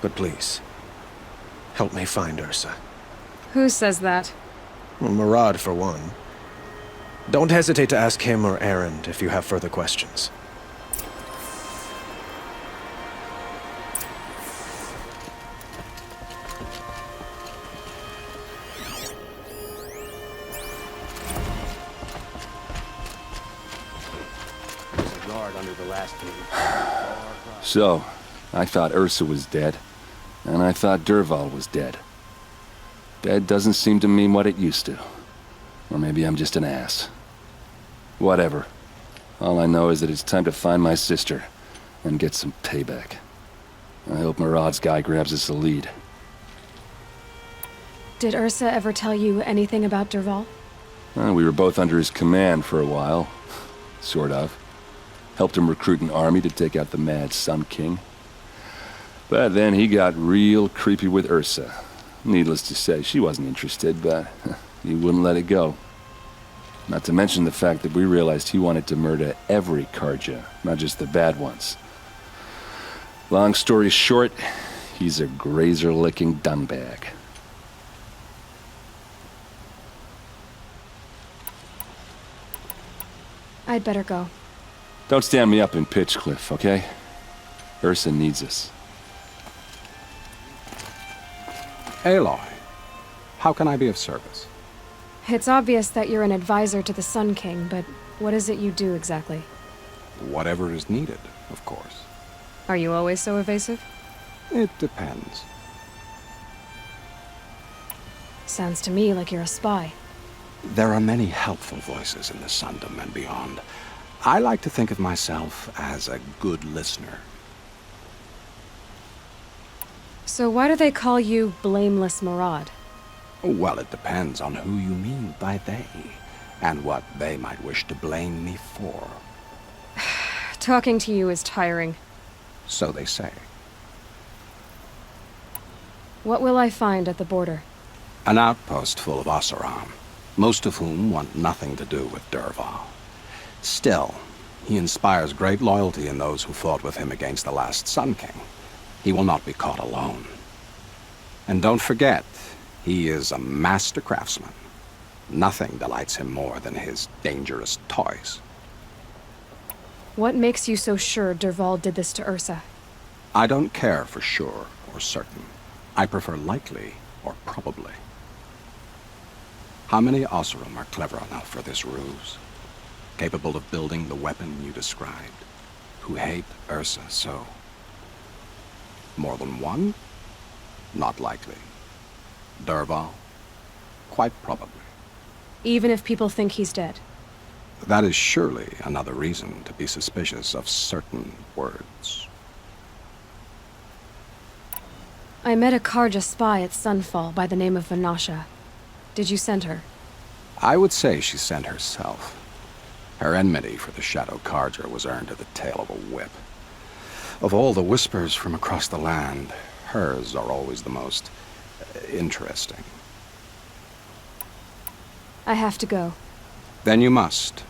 But please, help me find Ursa. Who says that? Well, Murad, for one. Don't hesitate to ask him or Erend if you have further questions. guard under the last king. So, I thought Ursa was dead, and I thought Dervahl was dead. Dead doesn't seem to mean what it used to. Or maybe I'm just an ass. Whatever. All I know is that it's time to find my sister and get some payback. I hope Murad's guy grabs us a lead. Did Ursa ever tell you anything about Dervahl? Well, we were both under his command for a while. Sort of. Helped him recruit an army to take out the Mad Sun King. But then he got real creepy with Ursa. Needless to say, she wasn't interested, but he wouldn't let it go. Not to mention the fact that we realized he wanted to murder every Karja, not just the bad ones. Long story short, he's a grazer-licking dunbag. I'd better go. Don't stand me up in Pitchcliff, okay? Ursa needs us. Aloy, how can I be of service? It's obvious that you're an advisor to the Sun King, but what is it you do exactly? Whatever is needed, of course. Are you always so evasive? It depends. Sounds to me like you're a spy. There are many helpful voices in the Sundom and beyond. I like to think of myself as a good listener. So why do they call you Blameless Murad? Well, it depends on who you mean by they, and what they might wish to blame me for. Talking to you is tiring. So they say. What will I find at the border? An outpost full of Oseram, most of whom want nothing to do with Dervahl. Still, he inspires great loyalty in those who fought with him against the last Sun King. He will not be caught alone. And don't forget, he is a master craftsman. Nothing delights him more than his dangerous toys. What makes you so sure Dervahl did this to Ursa? I don't care for sure or certain. I prefer likely or probably. How many Oseram are clever enough for this ruse? Capable of building the weapon you described? Who hate Ursa so? More than one? Not likely. Dervahl? Quite probably. Even if people think he's dead? That is surely another reason to be suspicious of certain words. I met a Karja spy at Sunfall by the name of Vanasha. Did you send her? I would say she sent herself. Her enmity for the Shadow Karja was earned at the tail of a whip. Of all the whispers from across the land, hers are always the most interesting. I have to go. Then you must.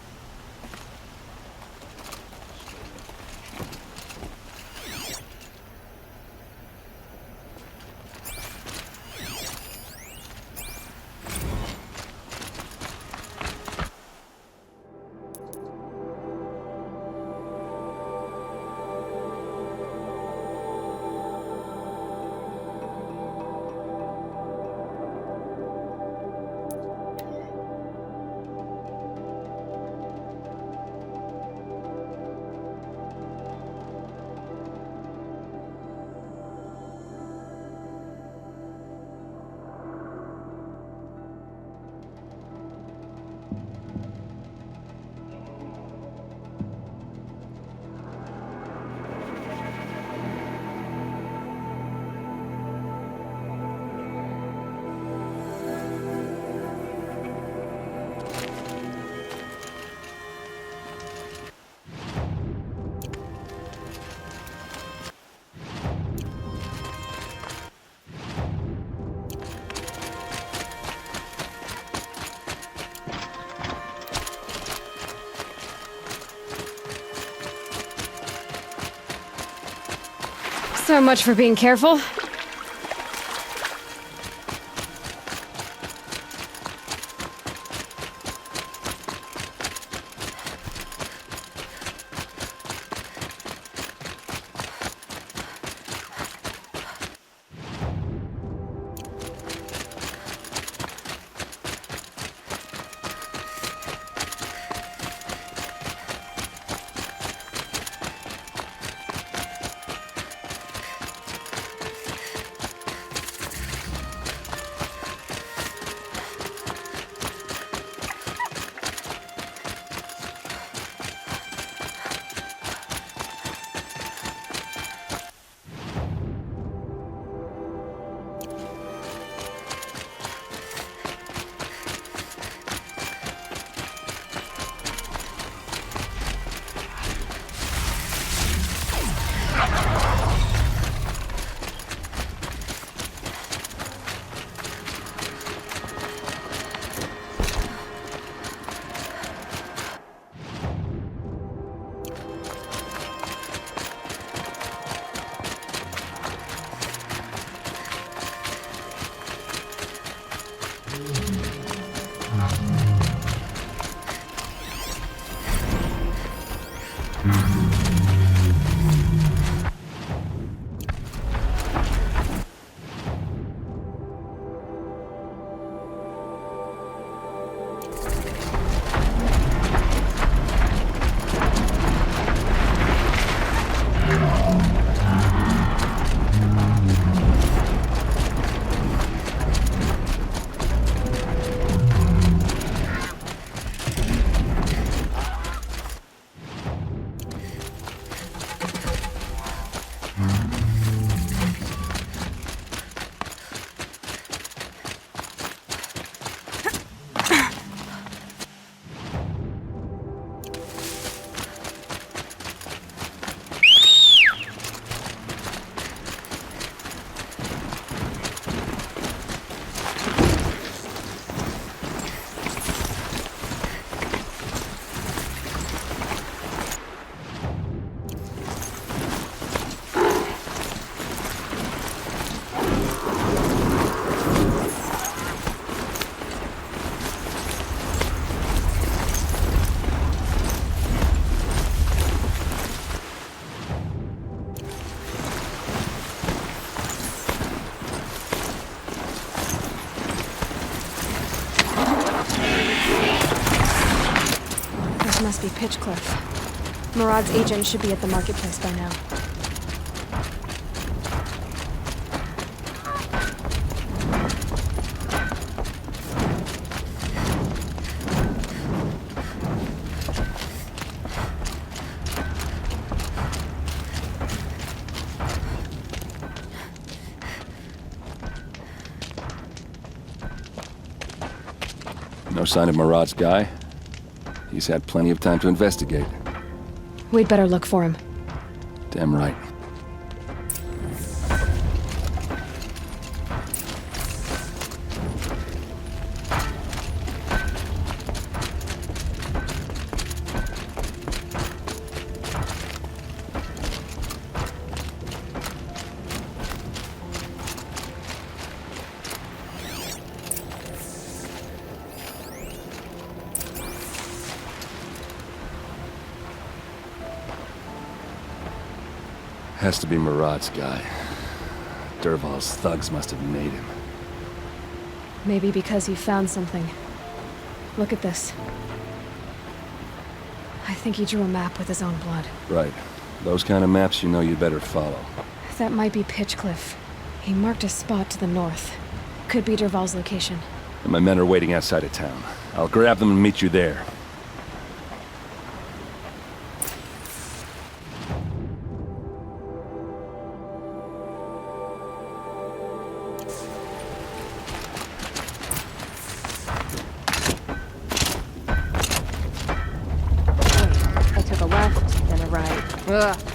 So much for being careful. Must be Pitchcliff. Murad's agent should be at the marketplace by now. No sign of Murad's guy? He's had plenty of time to investigate. We'd better look for him. Damn right. Has to be Murad's guy. Dervahl's thugs must have made him. Maybe because he found something. Look at this. I think he drew a map with his own blood. Right. Those kind of maps you know you better follow. That might be Pitchcliff. He marked a spot to the north. Could be Dervahl's location. And my men are waiting outside of town. I'll grab them and meet you there. Ugh.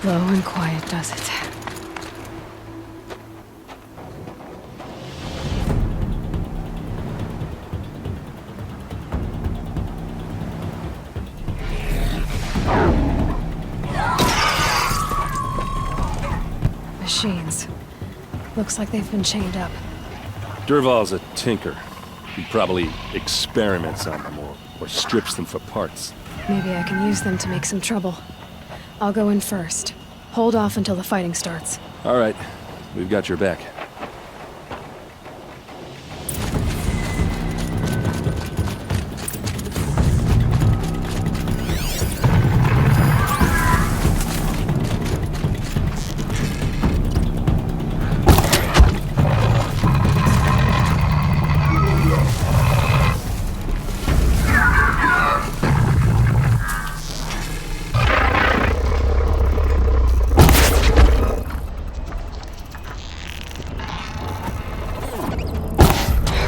Low and quiet does it. machines. Looks like they've been chained up. Dervahl's a tinker. He probably experiments on them or strips them for parts. Maybe I can use them to make some trouble. I'll go in first. Hold off until the fighting starts. All right. We've got your back.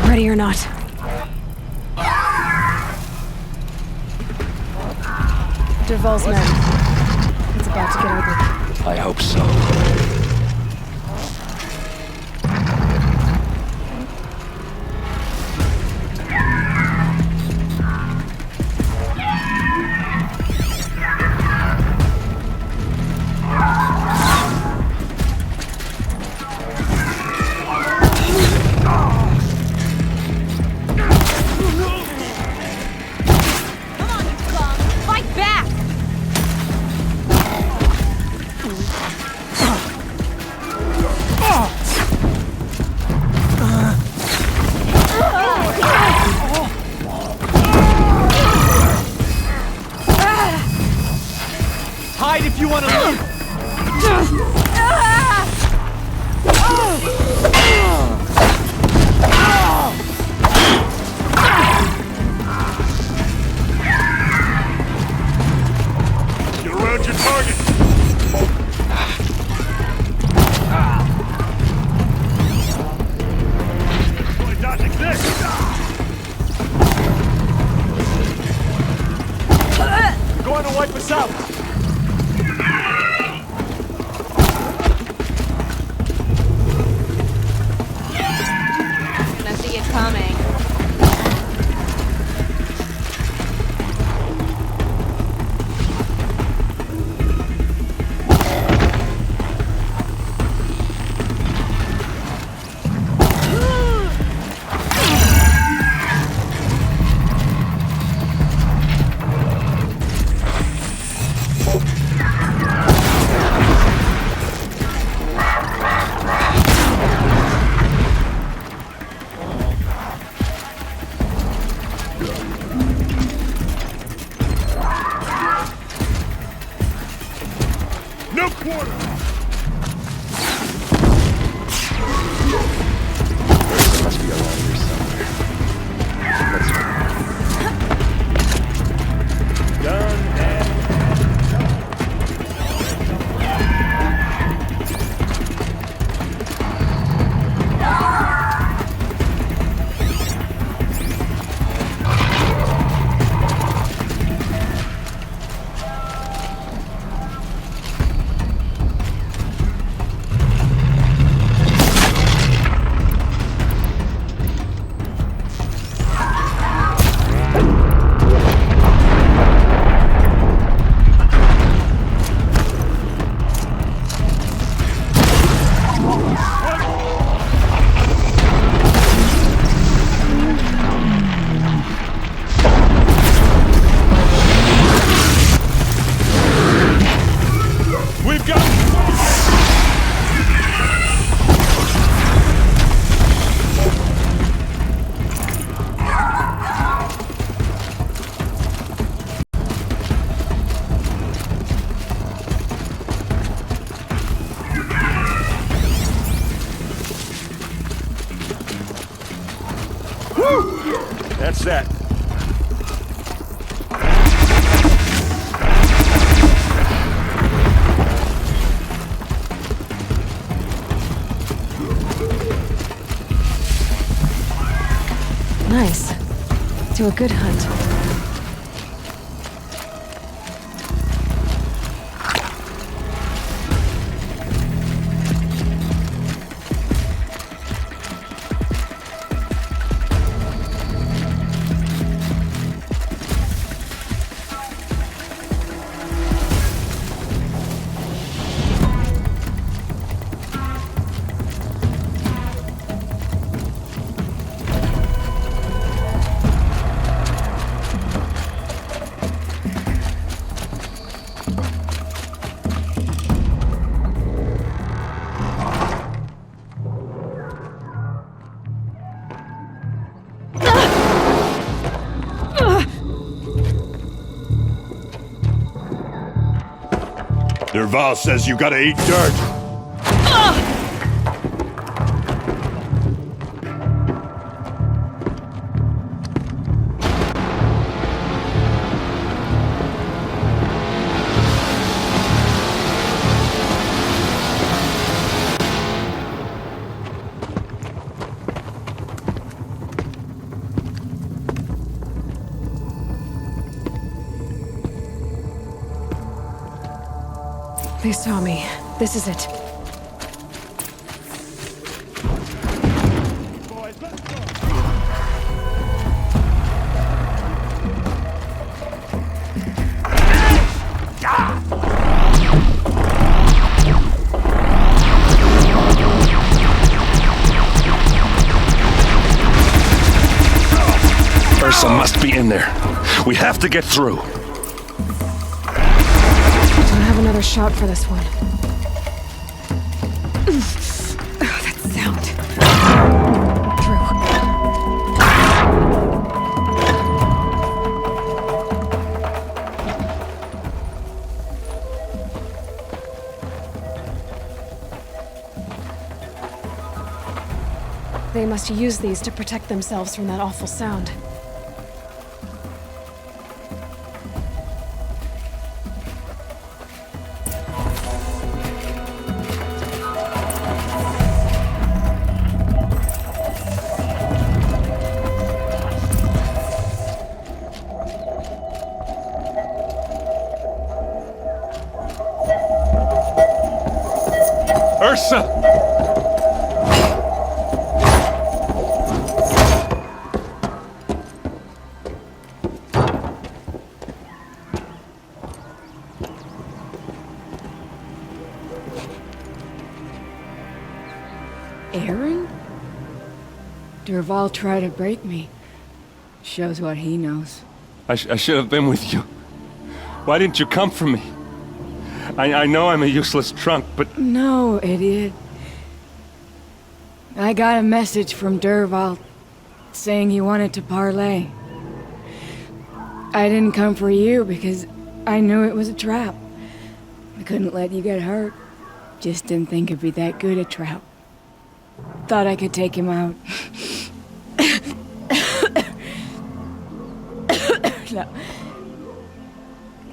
Ready or not. Dervahl's men. It's about to get ugly. I hope so. Fight back! Hide if you want to leave! Get around your target! Boy, dodging this! Going to wipe us out! Gonna see it coming. No quarter! Must be around here somewhere. Let's go. Done and... We've got... That's that. Nice. Do a good hunt. Derval says you gotta eat dirt. They saw me. This is it. Ursa must be in there. We have to get through. Don't have another shot for this one. Oh, that sound. They must use these to protect themselves from that awful sound. Ursa! Aaron? Derval tried to break me. Shows what he knows. I should have been with you. Why didn't you come for me? I know I'm a useless trunk, but... No, idiot. I got a message from Derval saying he wanted to parlay. I didn't come for you because I knew it was a trap. I couldn't let you get hurt. Just didn't think it'd be that good a trap. Thought I could take him out.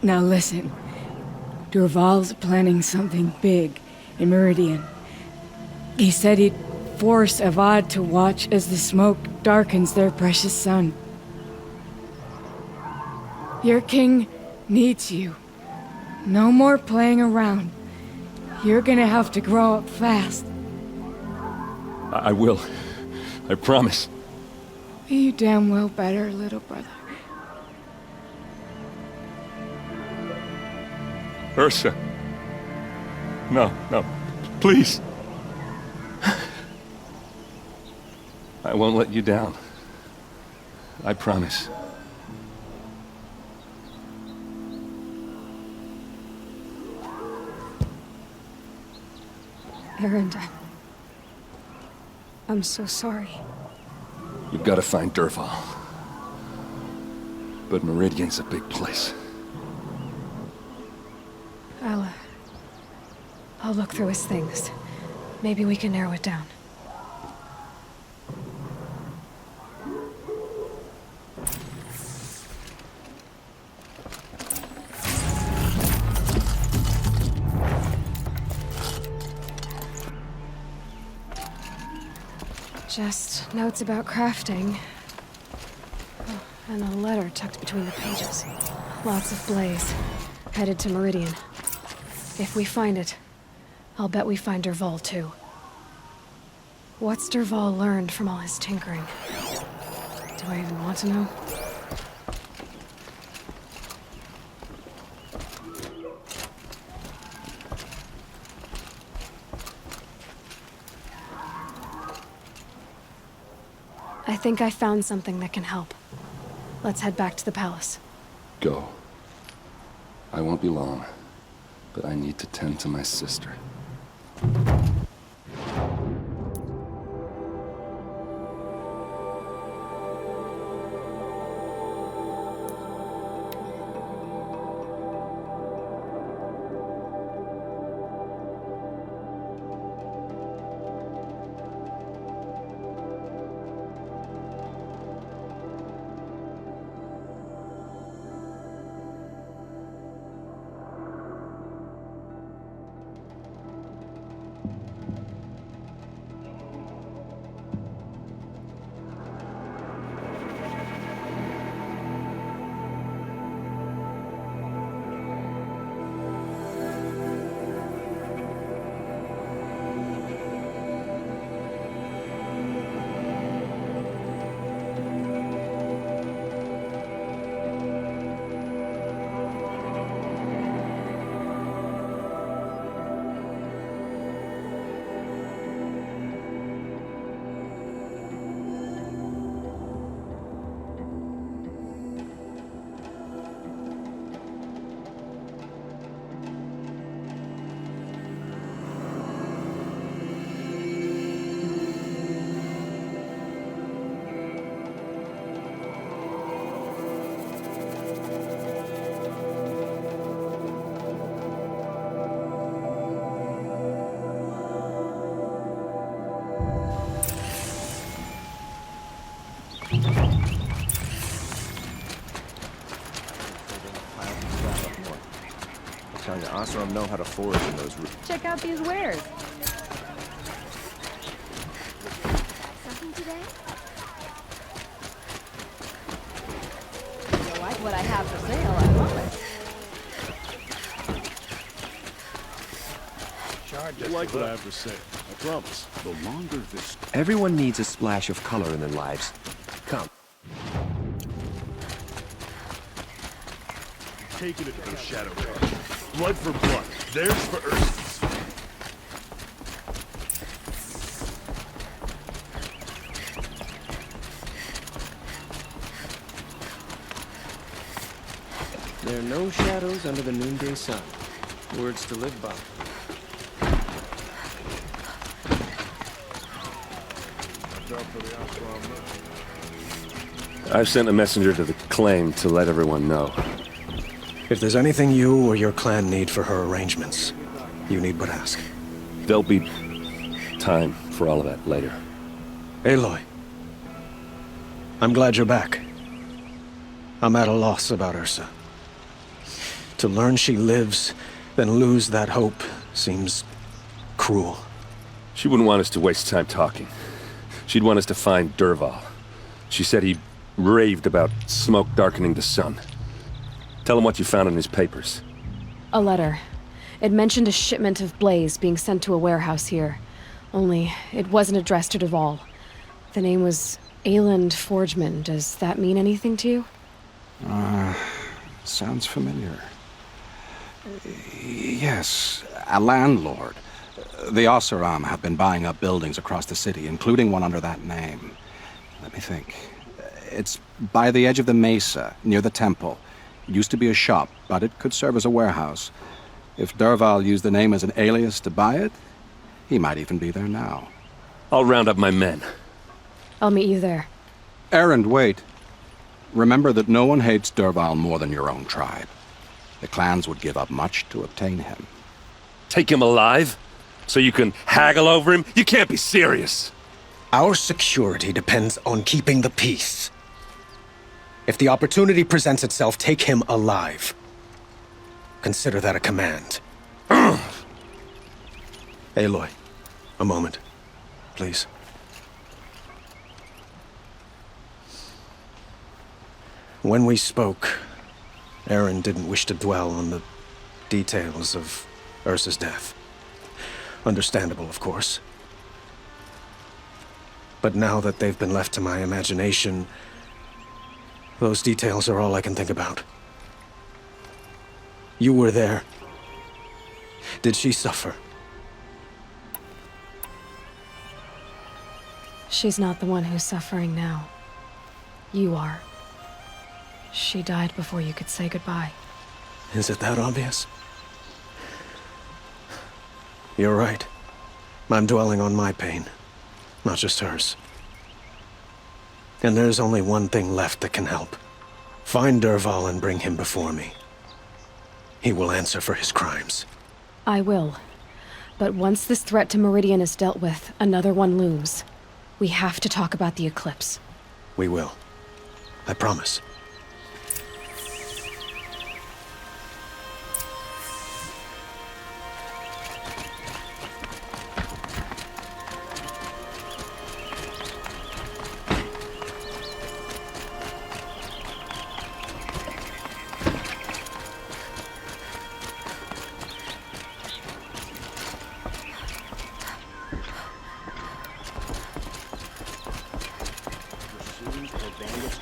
Now listen. Derval's planning something big in Meridian. He said he'd force Avad to watch as the smoke darkens their precious sun. Your king needs you. No more playing around. You're gonna have to grow up fast. I will. I promise. You damn well better, little brother. Ursa. No, please. I won't let you down. I promise. Aaron, I'm so sorry. You've got to find Derval. But Meridian's a big place. I'll look through his things. Maybe we can narrow it down. Just notes about crafting. Oh, and a letter tucked between the pages. Lots of blaze. Headed to Meridian. If we find it, I'll bet we find Derval too. What's Derval learned from all his tinkering? Do I even want to know? I think I found something that can help. Let's head back to the palace. Go. I won't be long, but I need to tend to my sister. Oseram know how to forage in those roots. Check out these wares. Something today? If you like what I have for sale, I love it. You like what I have to say. I promise. The longer this... Everyone needs a splash of color in their lives. Come. Taking it for the Shadow Guard. Blood for blood. Theirs for Ursus. There are no shadows under the noonday sun. Words to live by. I've sent a messenger to the claim to let everyone know. If there's anything you or your clan need for her arrangements, you need but ask. There'll be time for all of that later. Aloy, I'm glad you're back. I'm at a loss about Ursa. To learn she lives, then lose that hope seems cruel. She wouldn't want us to waste time talking. She'd want us to find Dervahl. She said he raved about smoke darkening the sun. Tell him what you found in his papers. A letter. It mentioned a shipment of blaze being sent to a warehouse here. Only, it wasn't addressed to Dervahl. The name was Ayland Forgeman. Does that mean anything to you? Sounds familiar. Yes, a landlord. The Oseram have been buying up buildings across the city, including one under that name. Let me think. It's by the edge of the mesa, near the temple. It used to be a shop, but it could serve as a warehouse. If Dervahl used the name as an alias to buy it, he might even be there now. I'll round up my men. I'll meet you there. Erend, wait. Remember that no one hates Dervahl more than your own tribe. The clans would give up much to obtain him. Take him alive? So you can haggle over him? You can't be serious. Our security depends on keeping the peace. If the opportunity presents itself, take him alive. Consider that a command. Aloy, a moment, please. When we spoke, Erend didn't wish to dwell on the details of Ursa's death. Understandable, of course. But now that they've been left to my imagination, those details are all I can think about. You were there. Did she suffer? She's not the one who's suffering now. You are. She died before you could say goodbye. Is it that obvious? You're right. I'm dwelling on my pain, not just hers. And there's only one thing left that can help. Find Dervahl and bring him before me. He will answer for his crimes. I will. But once this threat to Meridian is dealt with, another one looms. We have to talk about the eclipse. We will. I promise.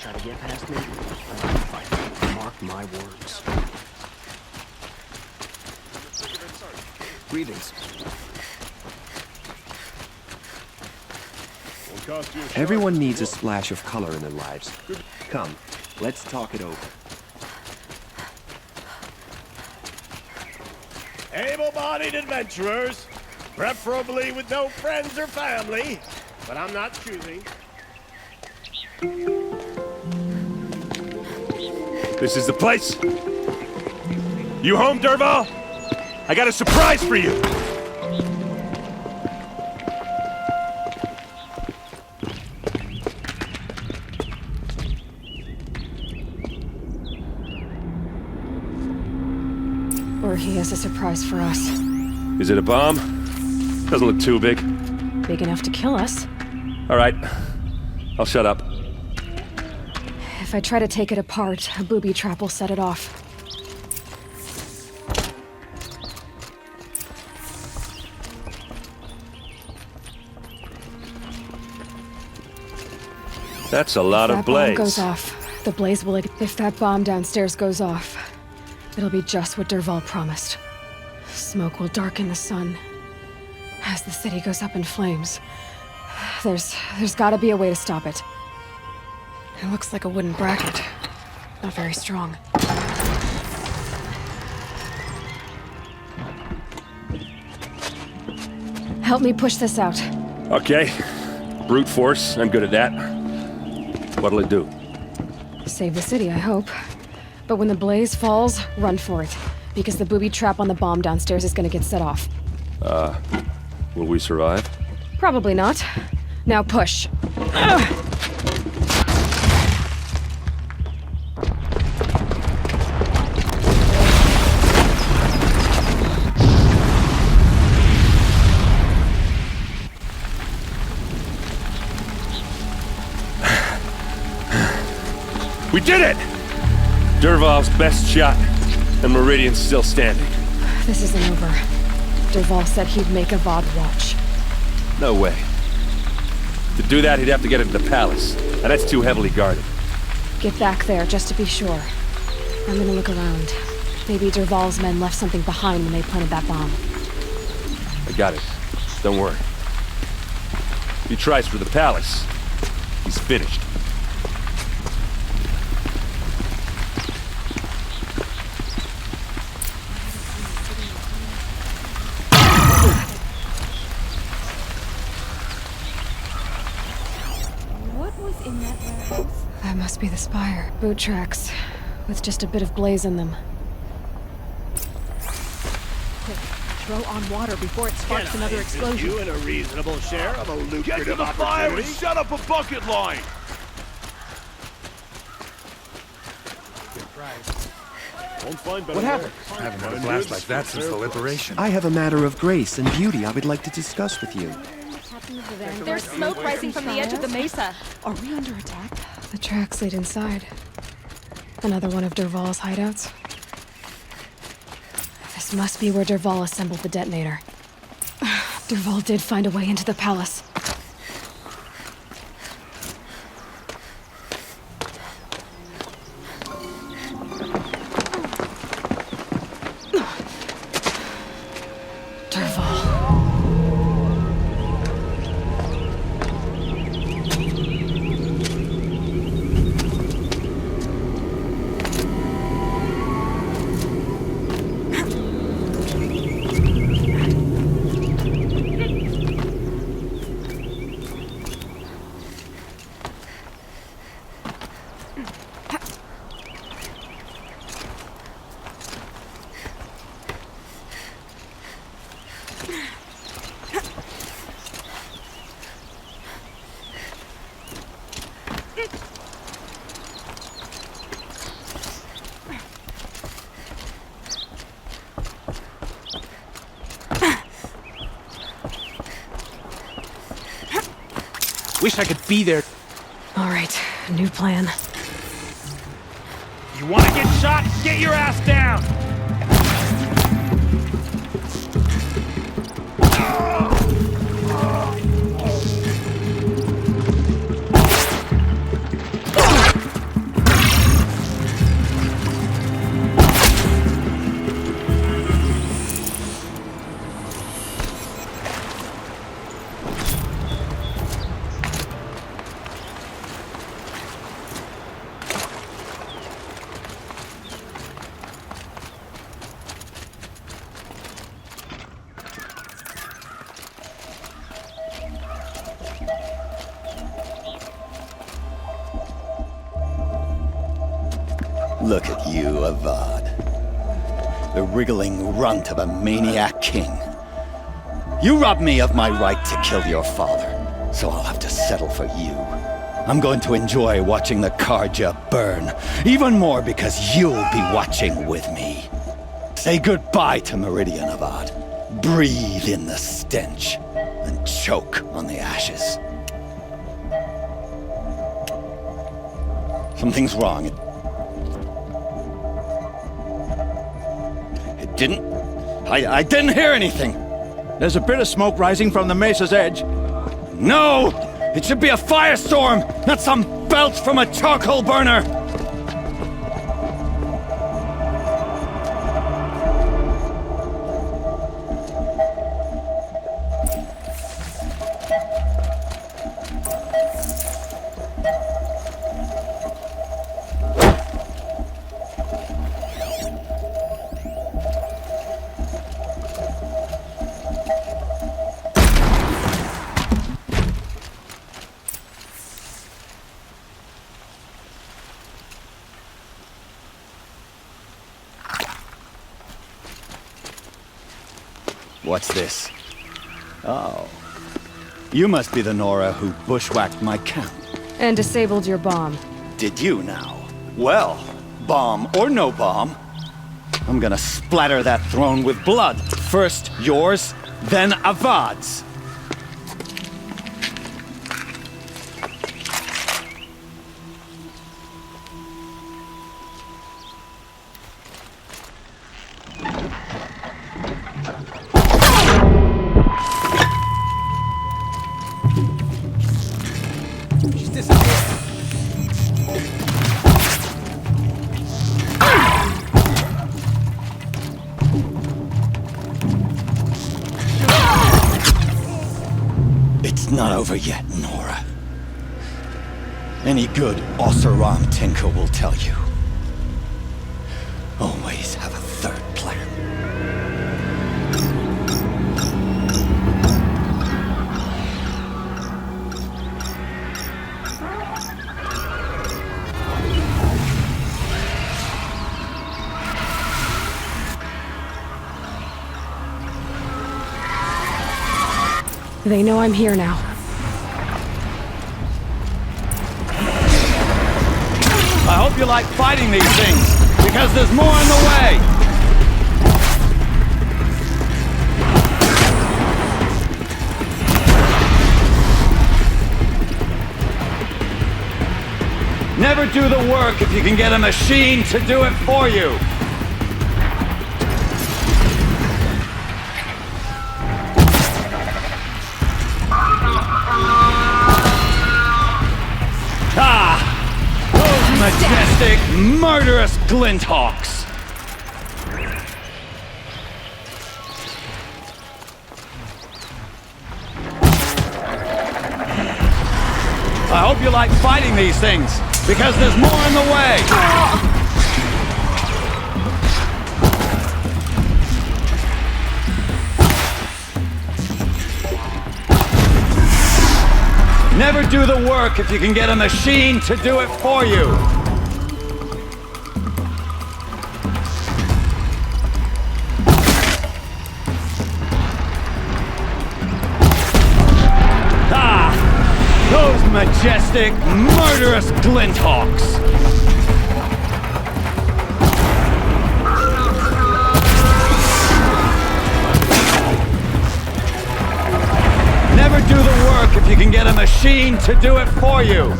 Try to get past me? I'm fighting. Mark my words. Greetings. Everyone needs a splash of color in their lives. Come, let's talk it over. Able-bodied adventurers, preferably with no friends or family, but I'm not choosing. This is the place. You home, Dervahl? I got a surprise for you. sure he has a surprise for us. Is it a bomb? Doesn't look too big. Big enough to kill us. All right. I'll shut up. If I try to take it apart, a booby trap will set it off. That's a lot of blaze. If that bomb goes off, the blaze will... If that bomb downstairs goes off, it'll be just what Dervahl promised. Smoke will darken the sun. As the city goes up in flames, there's gotta be a way to stop it. It looks like a wooden bracket. Not very strong. Help me push this out. Okay. Brute force, I'm good at that. What'll it do? Save the city, I hope. But when the blaze falls, run for it. Because the booby trap on the bomb downstairs is gonna get set off. Will we survive? Probably not. Now push. Ugh. We did it! Dervahl's best shot, and Meridian's still standing. This isn't over. Dervahl said he'd make a VOD watch. No way. To do that, he'd have to get into the palace, and that's too heavily guarded. Get back there, just to be sure. I'm gonna look around. Maybe Dervahl's men left something behind when they planted that bomb. I got it. Don't worry. If he tries for the palace, he's finished. That must be the spire. Boot tracks, with just a bit of blaze in them. Quick, throw on water before it sparks another explosion. You in a reasonable share of a lucrative Get to the fire and set up a bucket line! What happened? I haven't had a blast like that since the liberation. I have a matter of grace and beauty I would like to discuss with you. There's smoke rising from the edge of the mesa. Are we under attack? The tracks lead inside. Another one of Dervahl's hideouts. This must be where Dervahl assembled the detonator. Dervahl did find a way into the palace. Wish I could be there. All right, new plan. You want to get shot? Get your ass down! Look at you, Avad. The wriggling runt of a maniac king. You robbed me of my right to kill your father, so I'll have to settle for you. I'm going to enjoy watching the Carja burn, even more because you'll be watching with me. Say goodbye to Meridian, Avad. Breathe in the stench, and choke on the ashes. Something's wrong. It didn't... I didn't hear anything. There's a bit of smoke rising from the mesa's edge. No! It should be a firestorm, not some belch from a charcoal burner! What's this? Oh. You must be the Nora who bushwhacked my camp. And disabled your bomb. Did you now? Well, bomb or no bomb, I'm gonna splatter that throne with blood. First yours, then Avad's. It's not over yet, Nora. Any good Oseram tinker will tell you. Always have a third plan. They know I'm here now. I hope you like fighting these things, because there's more in the way! Never do the work if you can get a machine to do it for you! Majestic, murderous Glinthawks! I hope you like fighting these things, because there's more in the way! Never do the work if you can get a machine to do it for you! Those majestic, murderous Glinthawks! Never do the work if you can get a machine to do it for you!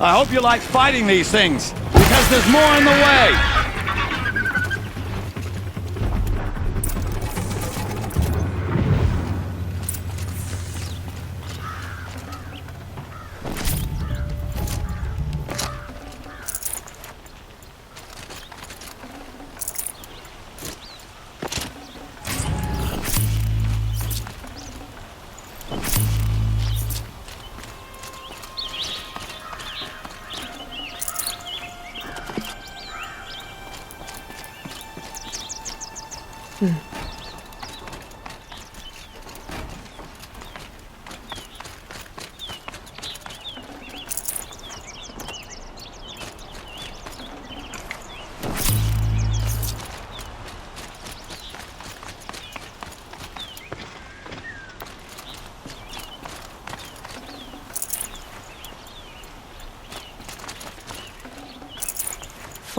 I hope you like fighting these things, because there's more in the way!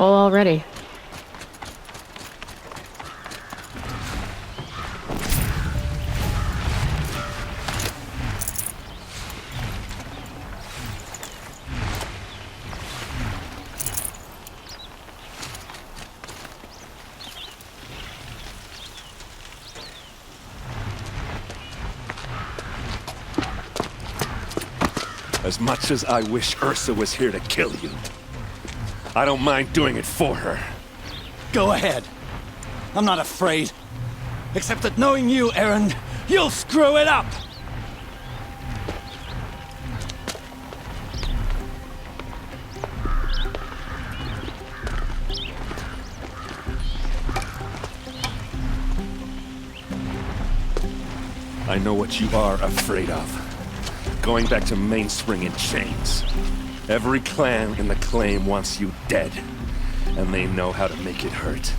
full already. As much as I wish Ursa was here to kill you, I don't mind doing it for her. Go ahead. I'm not afraid. Except that knowing you, Erend, you'll screw it up! I know what you are afraid of. Going back to Mainspring in chains. Every clan in the Claim wants you dead. And they know how to make it hurt.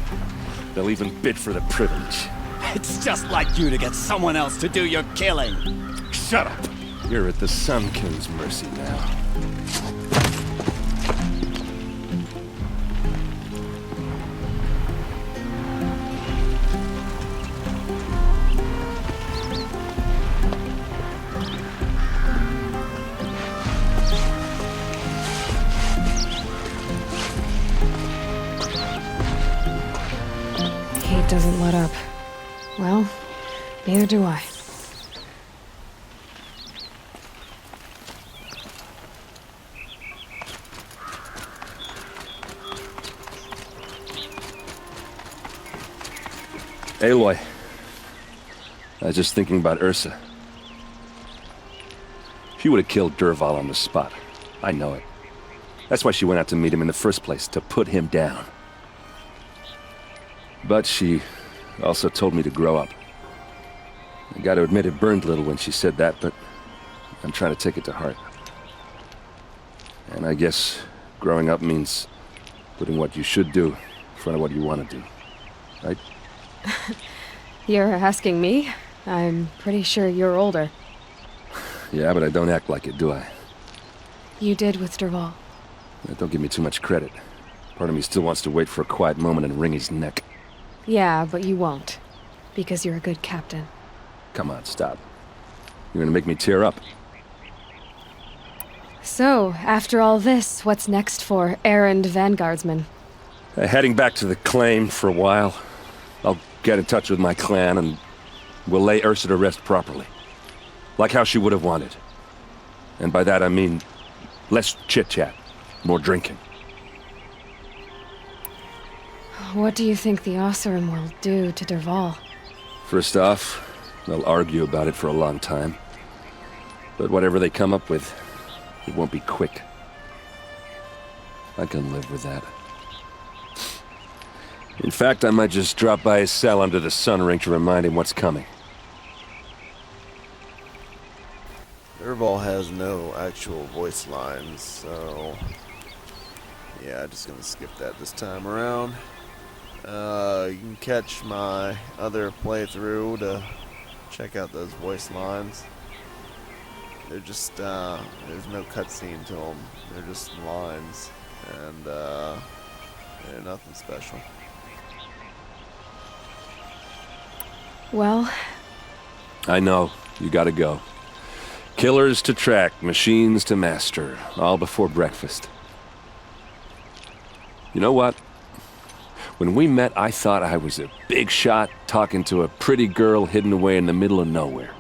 They'll even bid for the privilege. It's just like you to get someone else to do your killing. Shut up! You're at the Sun King's mercy now. Doesn't let up. Well, neither do I. Aloy. I was just thinking about Ursa. She would have killed Dervahl on the spot. I know it. That's why she went out to meet him in the first place, to put him down. But she also told me to grow up. I gotta admit it burned a little when she said that, but I'm trying to take it to heart. And I guess growing up means putting what you should do in front of what you want to do. Right? You're asking me? I'm pretty sure you're older. Yeah, but I don't act like it, do I? You did with Dervahl. Don't give me too much credit. Part of me still wants to wait for a quiet moment and wring his neck. Yeah, but you won't. Because you're a good captain. Come on, stop. You're gonna make me tear up. So, after all this, what's next for Erend Vanguardsman? Heading back to the Claim for a while. I'll get in touch with my clan and we'll lay Ursa to rest properly. Like how she would have wanted. And by that I mean less chit-chat, more drinking. What do you think the Oseram will do to Dervahl? First off, they'll argue about it for a long time. But whatever they come up with, it won't be quick. I can live with that. In fact, I might just drop by his cell under the sun ring to remind him what's coming. Dervahl has no actual voice lines, so... yeah, just gonna skip that this time around. You can catch my other playthrough to check out those voice lines. They're just, there's no cutscene to them. They're just lines, and they're nothing special. Well... I know. You gotta go. Killers to track, machines to master, all before breakfast. You know what? When we met, I thought I was a big shot talking to a pretty girl hidden away in the middle of nowhere.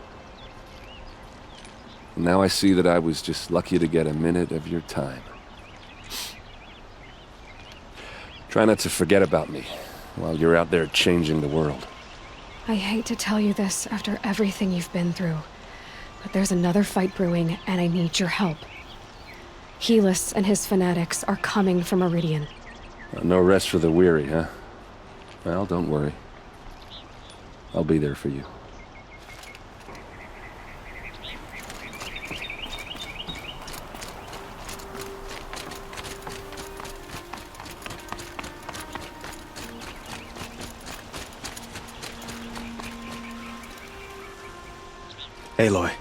And now I see that I was just lucky to get a minute of your time. Try not to forget about me while you're out there changing the world. I hate to tell you this after everything you've been through, but there's another fight brewing and I need your help. Helis and his fanatics are coming for Meridian. No rest for the weary, huh? Well, don't worry. I'll be there for you. Aloy,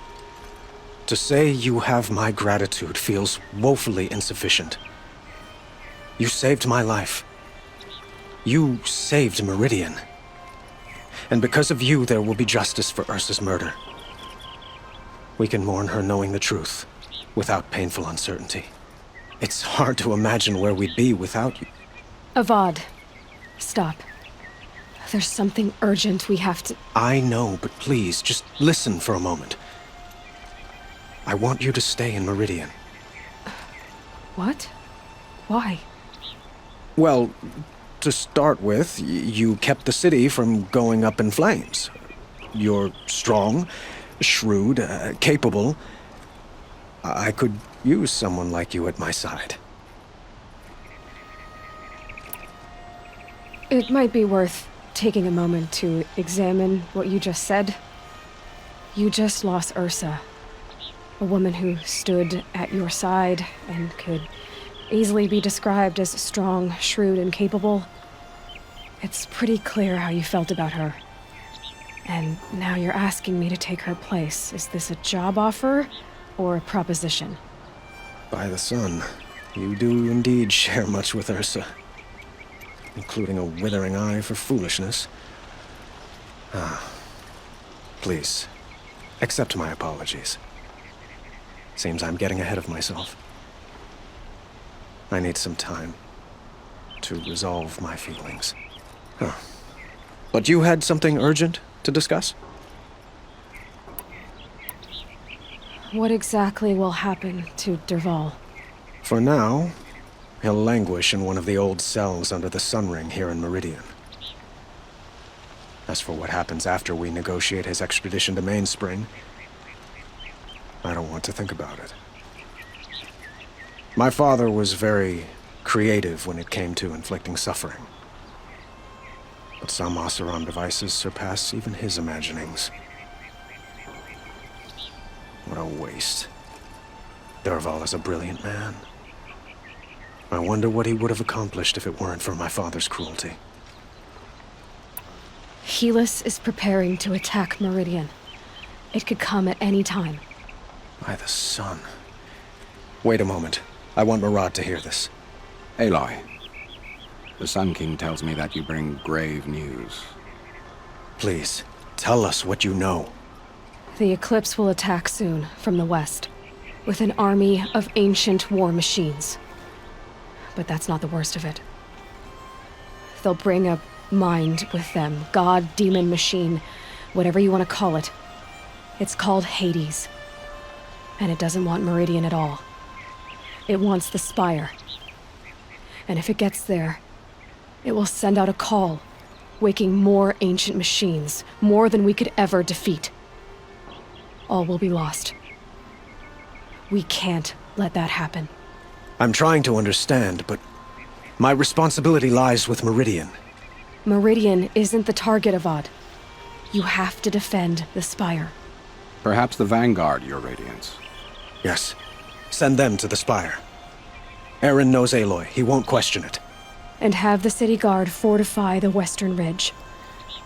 to say you have my gratitude feels woefully insufficient. You saved my life, You saved Meridian. And because of you, there will be justice for Ursa's murder. We can mourn her knowing the truth, without painful uncertainty. It's hard to imagine where we'd be without you. Avad, stop. There's something urgent we have to... I know, but please, just listen for a moment. I want you to stay in Meridian. What? Why? Well, to start with, you kept the city from going up in flames. You're strong, shrewd, capable. I could use someone like you at my side. It might be worth taking a moment to examine what you just said. You just lost Ursa, a woman who stood at your side and could easily be described as strong, shrewd, and capable. It's pretty clear how you felt about her. And now you're asking me to take her place. Is this a job offer or a proposition? By the sun, you do indeed share much with Ursa, including a withering eye for foolishness. Please, accept my apologies. Seems I'm getting ahead of myself. I need some time to resolve my feelings. But you had something urgent to discuss? What exactly will happen to Dervahl? For now, he'll languish in one of the old cells under the Sun Ring here in Meridian. As for what happens after we negotiate his extradition to Mainspring, I don't want to think about it. My father was very creative when it came to inflicting suffering. But some Oseram devices surpass even his imaginings. What a waste. Dervahl is a brilliant man. I wonder what he would have accomplished if it weren't for my father's cruelty. Helis is preparing to attack Meridian. It could come at any time. By the sun. Wait a moment. I want Murad to hear this. Aloy, the Sun King tells me that you bring grave news. Please, tell us what you know. The Eclipse will attack soon, from the west, with an army of ancient war machines. But that's not the worst of it. They'll bring a mind with them, god, demon, machine, whatever you want to call it. It's called Hades. And it doesn't want Meridian at all. It wants the Spire. And if it gets there, it will send out a call, waking more ancient machines, more than we could ever defeat. All will be lost. We can't let that happen. I'm trying to understand, but my responsibility lies with Meridian. Meridian isn't the target, Avad. You have to defend the Spire. Perhaps the Vanguard, Your Radiance. Yes. Send them to the Spire. Eren knows Aloy. He won't question it. And have the City Guard fortify the Western Ridge.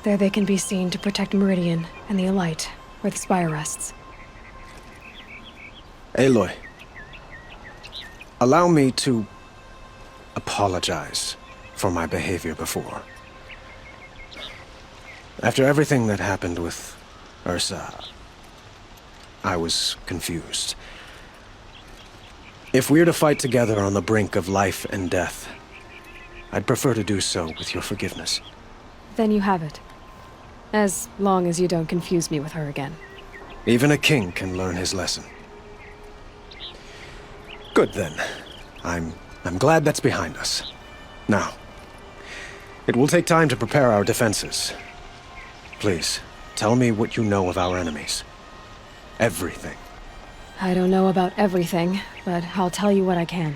There they can be seen to protect Meridian and the Elite, where the Spire rests. Aloy, allow me to apologize for my behavior before. After everything that happened with Ursa, I was confused. If we're to fight together on the brink of life and death, I'd prefer to do so with your forgiveness. Then you have it. As long as you don't confuse me with her again. Even a king can learn his lesson. Good then. I'm glad that's behind us. Now, it will take time to prepare our defenses. Please, tell me what you know of our enemies. Everything. I don't know about everything, but I'll tell you what I can.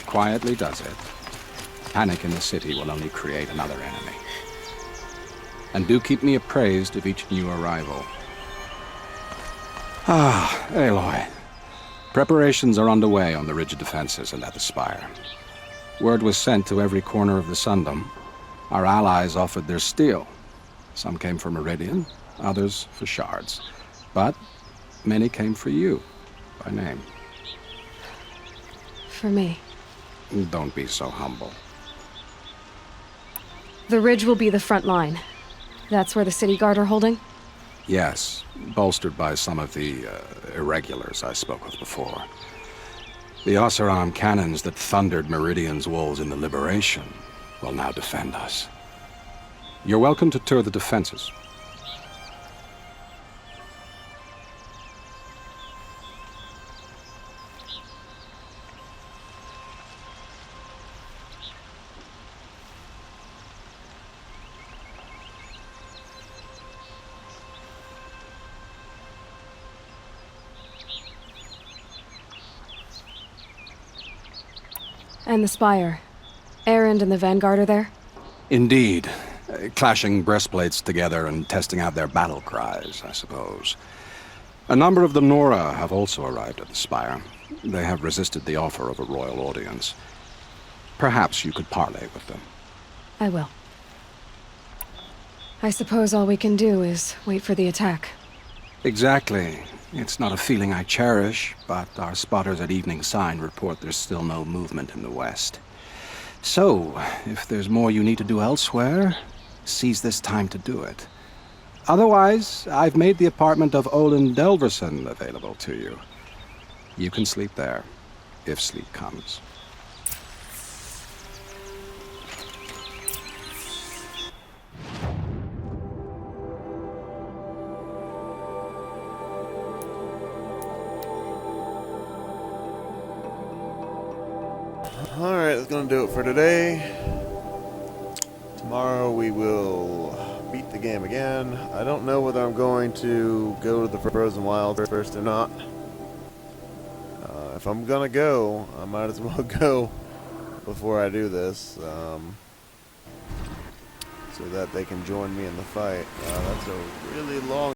Quietly does it. Panic in the city will only create another enemy. And do keep me appraised of each new arrival. Ah, Aloy. Preparations are underway on the ridge defenses and at the spire. Word was sent to every corner of the Sundom. Our allies offered their steel. Some came for Meridian, others for shards. But many came for you, by name. For me. Don't be so humble. The ridge will be the front line. That's where the city guard are holding? Yes, bolstered by some of the irregulars I spoke of before. The Oseram cannons that thundered Meridian's walls in the Liberation will now defend us. You're welcome to tour the defenses. And the spire. Erend and the Vanguard are there? Indeed. Clashing breastplates together and testing out their battle cries, I suppose. A number of the Nora have also arrived at the spire. They have resisted the offer of a royal audience. Perhaps you could parley with them. I will. I suppose all we can do is wait for the attack. Exactly. It's not a feeling I cherish, but our spotters at Evening Sign report there's still no movement in the west. So, if there's more you need to do elsewhere, seize this time to do it. Otherwise, I've made the apartment of Olin Delverson available to you. You can sleep there, if sleep comes. Alright, that's gonna do it for today. Tomorrow we will beat the game again. I don't know whether I'm going to go to the Frozen Wilds first or not. If I'm gonna go, I might as well go before I do this, so that they can join me in the fight. That's a really long